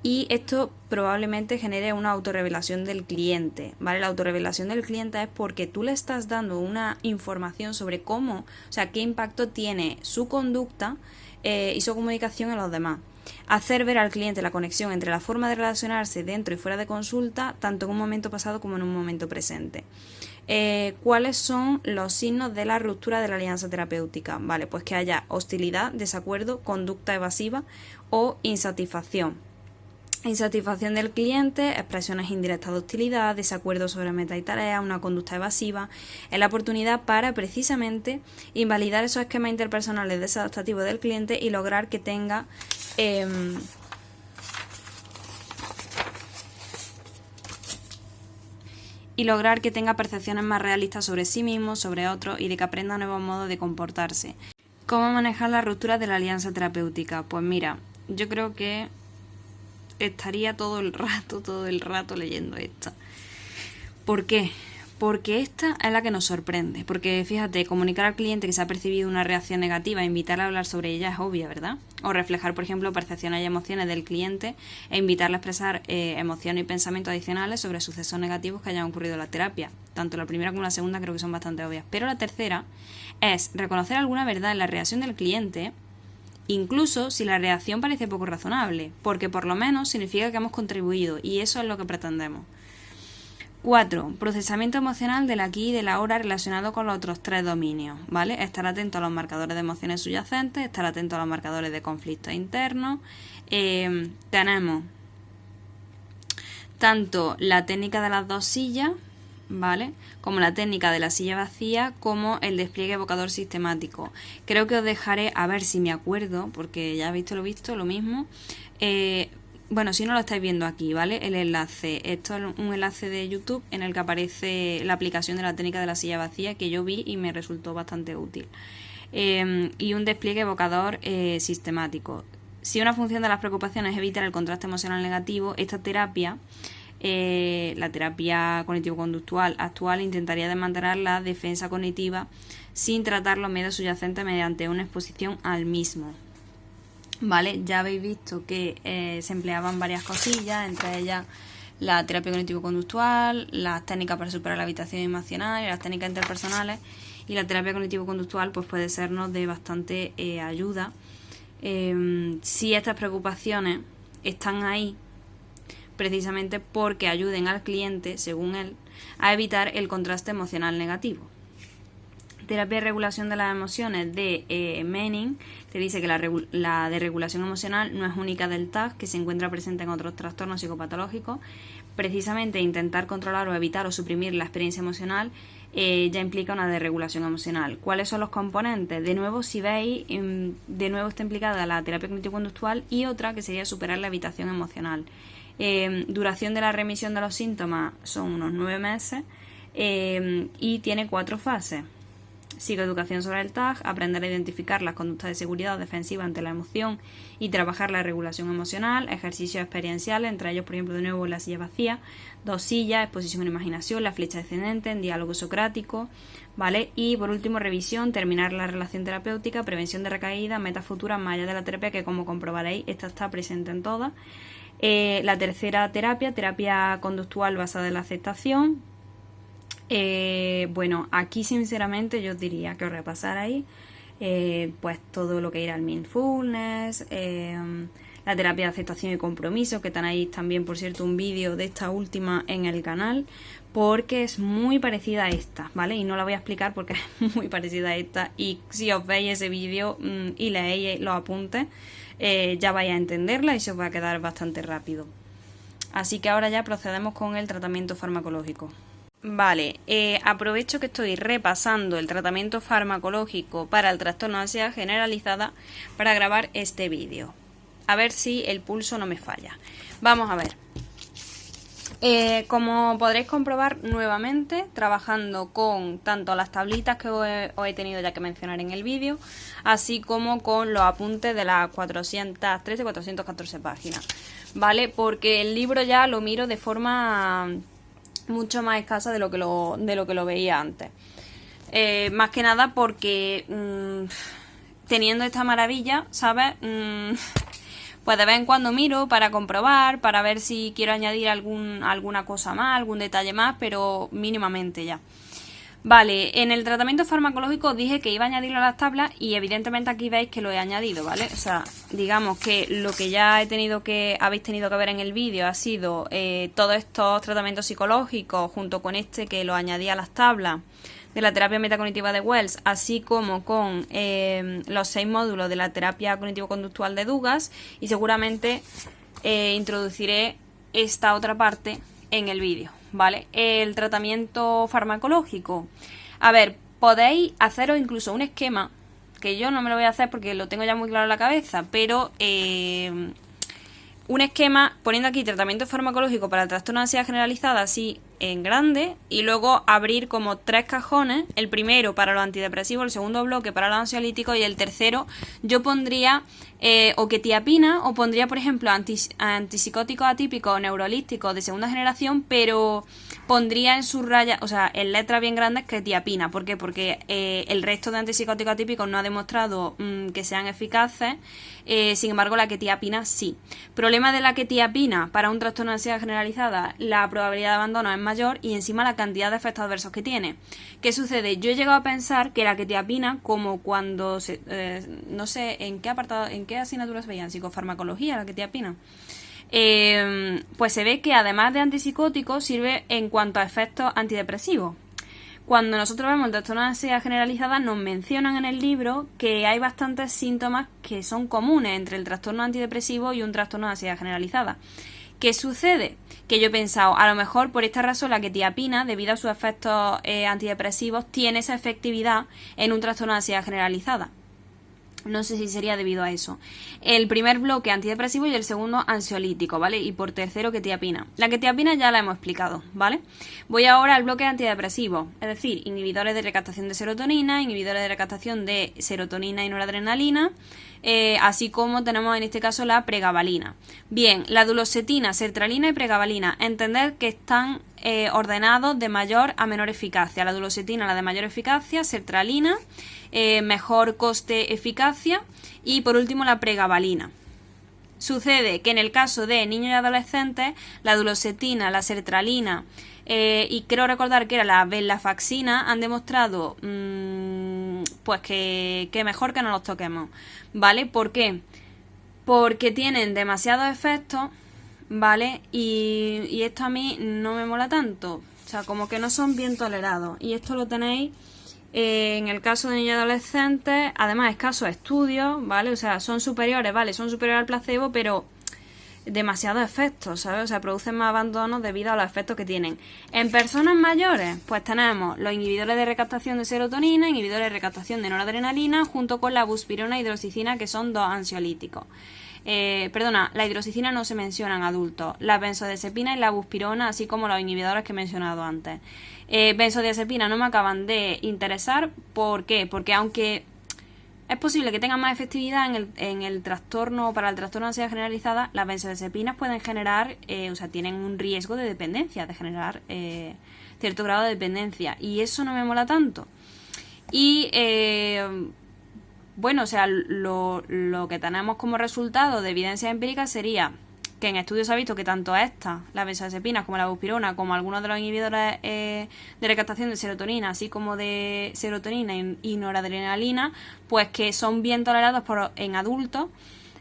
Y esto probablemente genere una autorrevelación del cliente, ¿vale? La autorrevelación del cliente es porque tú le estás dando una información sobre cómo, o sea, qué impacto tiene su conducta y su comunicación en los demás. Hacer ver al cliente la conexión entre la forma de relacionarse dentro y fuera de consulta, tanto en un momento pasado como en un momento presente. ¿Cuáles son los signos de la ruptura de la alianza terapéutica? Vale, pues que haya hostilidad, desacuerdo, conducta evasiva o insatisfacción. Insatisfacción del cliente, expresiones indirectas de hostilidad, desacuerdo sobre meta y tarea, una conducta evasiva. Es la oportunidad para precisamente invalidar esos esquemas interpersonales desadaptativos del cliente y lograr que tenga percepciones más realistas sobre sí mismo, sobre otros y de que aprenda nuevos modos de comportarse. ¿Cómo manejar la ruptura de la alianza terapéutica? Pues mira, yo creo que estaría todo el rato leyendo esto. ¿Por qué? Porque esta es la que nos sorprende. Porque fíjate, comunicar al cliente que se ha percibido una reacción negativa e invitarle a hablar sobre ella es obvia, ¿verdad? O reflejar, por ejemplo, percepciones y emociones del cliente e invitarle a expresar emociones y pensamientos adicionales sobre sucesos negativos que hayan ocurrido en la terapia. Tanto la primera como la segunda creo que son bastante obvias. Pero la tercera es reconocer alguna verdad en la reacción del cliente, incluso si la reacción parece poco razonable, porque por lo menos significa que hemos contribuido y eso es lo que pretendemos. 4. Procesamiento emocional del aquí y del ahora relacionado con los otros 3 dominios, ¿vale? Estar atento a los marcadores de emociones subyacentes, estar atento a los marcadores de conflictos internos. Tenemos tanto la técnica de las 2 sillas, ¿vale? Como la técnica de la silla vacía, como el despliegue evocador sistemático. Creo que os dejaré, a ver si me acuerdo, porque ya habéis visto lo mismo. Bueno, si no lo estáis viendo aquí, ¿vale? El enlace. Esto es un enlace de YouTube en el que aparece la aplicación de la técnica de la silla vacía que yo vi y me resultó bastante útil. Y un despliegue evocador sistemático. Si una función de las preocupaciones es evitar el contraste emocional negativo, esta terapia, la terapia cognitivo-conductual actual, intentaría desmantelar la defensa cognitiva sin tratar los miedos subyacentes mediante una exposición al mismo. Vale, ya habéis visto que se empleaban varias cosillas, entre ellas la terapia cognitivo-conductual, las técnicas para superar la habitación emocional y las técnicas interpersonales, y la terapia cognitivo-conductual pues puede sernos de bastante ayuda si estas preocupaciones están ahí precisamente porque ayuden al cliente, según él, a evitar el contraste emocional negativo. Terapia de regulación de las emociones de Manning, que dice que la desregulación emocional no es única del TAG, que se encuentra presente en otros trastornos psicopatológicos. Precisamente intentar controlar o evitar o suprimir la experiencia emocional ya implica una desregulación emocional. ¿Cuáles son los componentes? De nuevo, si veis, de nuevo está implicada la terapia cognitivo-conductual y otra que sería superar la evitación emocional. Duración de la remisión de los síntomas son unos 9 meses y tiene 4 fases. Psicoeducación sobre el TAG, aprender a identificar las conductas de seguridad o defensiva ante la emoción y trabajar la regulación emocional, ejercicios experienciales, entre ellos, por ejemplo, de nuevo la silla vacía, 2 sillas, exposición en imaginación, la flecha descendente, en diálogo socrático, ¿vale? Y por último, revisión, terminar la relación terapéutica, prevención de recaídas, metas futuras más allá de la terapia, que como comprobaréis, esta está presente en todas. La tercera terapia conductual basada en la aceptación. Bueno, aquí sinceramente yo os diría que os repasarais pues todo lo que era el mindfulness, la terapia de aceptación y compromiso, que tenéis también, por cierto, un vídeo de esta última en el canal, porque es muy parecida a esta, ¿vale? Y no la voy a explicar porque es muy parecida a esta, y si os veis ese vídeo y leéis los apuntes, ya vais a entenderla y se os va a quedar bastante rápido. Así que ahora ya procedemos con el tratamiento farmacológico. Vale, aprovecho que estoy repasando el tratamiento farmacológico para el trastorno de ansiedad generalizada para grabar este vídeo. A ver si el pulso no me falla. Vamos a ver. Como podréis comprobar nuevamente, trabajando con tanto las tablitas que os he tenido ya que mencionar en el vídeo, así como con los apuntes de las 413-414 páginas, ¿vale? Porque el libro ya lo miro de forma mucho más escasa de lo que lo veía antes. Más que nada porque teniendo esta maravilla, ¿sabes? Pues de vez en cuando miro para comprobar, para ver si quiero añadir alguna cosa más, algún detalle más, pero mínimamente ya. Vale, en el tratamiento farmacológico os dije que iba a añadirlo a las tablas y evidentemente aquí veis que lo he añadido, ¿vale? O sea, digamos que lo que ya habéis tenido que ver en el vídeo ha sido todos estos tratamientos psicológicos junto con este que lo añadí a las tablas de la terapia metacognitiva de Wells, así como con los 6 módulos de la terapia cognitivo-conductual de Dugas, y seguramente introduciré esta otra parte en el vídeo, ¿vale? El tratamiento farmacológico. A ver, podéis haceros incluso un esquema, que yo no me lo voy a hacer porque lo tengo ya muy claro en la cabeza, pero un esquema poniendo aquí tratamiento farmacológico para el trastorno de ansiedad generalizada, así en grande y luego abrir como 3 cajones, el primero para los antidepresivos, el segundo bloque para los ansiolíticos y el tercero yo pondría o quetiapina o pondría, por ejemplo, antipsicóticos atípicos o neurolípticos de segunda generación, pero pondría en sus rayas, o sea, en letras bien grandes, quetiapina. ¿Por qué? Porque el resto de antipsicóticos atípicos no ha demostrado que sean eficaces, sin embargo la quetiapina sí. Problema de la quetiapina: para un trastorno de ansiedad generalizada la probabilidad de abandono es mayor y encima la cantidad de efectos adversos que tiene. ¿Qué sucede? Yo he llegado a pensar que la quetiapina, como cuando no sé en qué apartado, en qué asignaturas veían, psicofarmacología, la quetiapina, pues se ve que además de antipsicótico sirve en cuanto a efectos antidepresivos. Cuando nosotros vemos el trastorno de ansiedad generalizada, nos mencionan en el libro que hay bastantes síntomas que son comunes entre el trastorno antidepresivo y un trastorno de ansiedad generalizada. ¿Qué sucede? Que yo he pensado, a lo mejor por esta razón la quetiapina, debido a sus efectos antidepresivos, tiene esa efectividad en un trastorno de ansiedad generalizada. No sé si sería debido a eso. El primer bloque antidepresivo y el segundo ansiolítico, ¿vale? Y por tercero quetiapina. La quetiapina ya la hemos explicado, ¿vale? Voy ahora al bloque antidepresivo, es decir, inhibidores de recaptación de serotonina, inhibidores de recaptación de serotonina y noradrenalina, así como tenemos en este caso la pregabalina. Bien, la duloxetina, sertralina y pregabalina, entender que están ordenados de mayor a menor eficacia. La duloxetina, la de mayor eficacia, sertralina, mejor coste-eficacia y por último la pregabalina. Sucede que en el caso de niños y adolescentes, la duloxetina, la sertralina y creo recordar que era la venlafaxina han demostrado pues que mejor que no los toquemos, ¿vale? ¿Por qué? Porque tienen demasiados efectos, ¿vale? Y esto a mí no me mola tanto, o sea, como que no son bien tolerados. Y esto lo tenéis en el caso de niños y adolescentes, además escasos estudios, ¿vale? O sea, son superiores, ¿vale? Son superiores al placebo, pero demasiados efectos, ¿sabes? O sea, producen más abandonos debido a los efectos que tienen. En personas mayores, pues tenemos los inhibidores de recaptación de serotonina, inhibidores de recaptación de noradrenalina, junto con la buspirona e hidroxicina, que son dos ansiolíticos. La hidroxicina no se menciona en adultos, la benzodiazepina y la buspirona, así como los inhibidores que he mencionado antes. Benzodiazepina no me acaban de interesar. ¿Por qué? Porque aunque es posible que tengan más efectividad en el trastorno, para el trastorno de ansiedad generalizada, las benzodiazepinas pueden generar, o sea, tienen un riesgo de dependencia, de generar cierto grado de dependencia, y eso no me mola tanto. Y bueno, o sea, lo que tenemos como resultado de evidencia empírica sería que en estudios se ha visto que tanto estas, las benzodiazepinas como la buspirona, como algunos de los inhibidores de recaptación de serotonina, así como de serotonina y noradrenalina, pues que son bien tolerados en adultos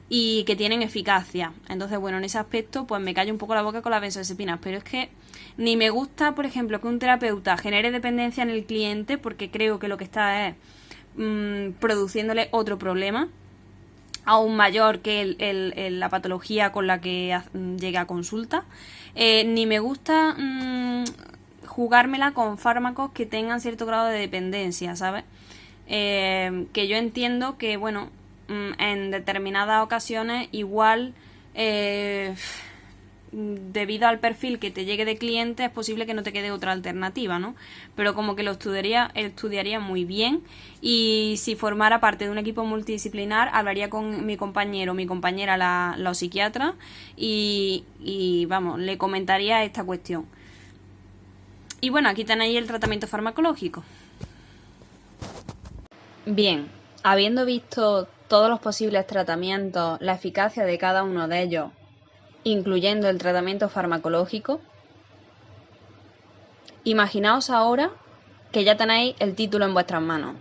y que tienen eficacia. Entonces, bueno, en ese aspecto, pues me callo un poco la boca con las benzodiazepinas, pero es que ni me gusta, por ejemplo, que un terapeuta genere dependencia en el cliente, porque creo que lo que está es produciéndole otro problema aún mayor que la patología con la que llega a consulta. Ni me gusta jugármela con fármacos que tengan cierto grado de dependencia, ¿sabes? Que yo entiendo que, bueno, en determinadas ocasiones igual debido al perfil que te llegue de cliente es posible que no te quede otra alternativa, ¿no? Pero como que lo estudiaría muy bien, y si formara parte de un equipo multidisciplinar hablaría con mi compañero o mi compañera, los psiquiatras, y vamos, le comentaría esta cuestión. Y bueno, aquí tenéis el tratamiento farmacológico. Bien, habiendo visto todos los posibles tratamientos, la eficacia de cada uno de ellos, incluyendo el tratamiento farmacológico, imaginaos ahora que ya tenéis el título en vuestras manos,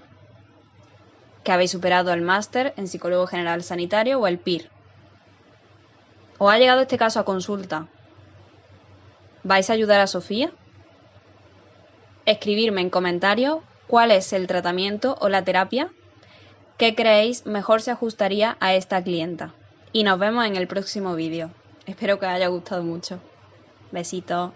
que habéis superado el máster en psicólogo general sanitario o el PIR. ¿Os ha llegado este caso a consulta? ¿Vais a ayudar a Sofía? Escribirme en comentarios cuál es el tratamiento o la terapia que creéis mejor se ajustaría a esta clienta. Y nos vemos en el próximo vídeo. Espero que os haya gustado mucho. Besitos.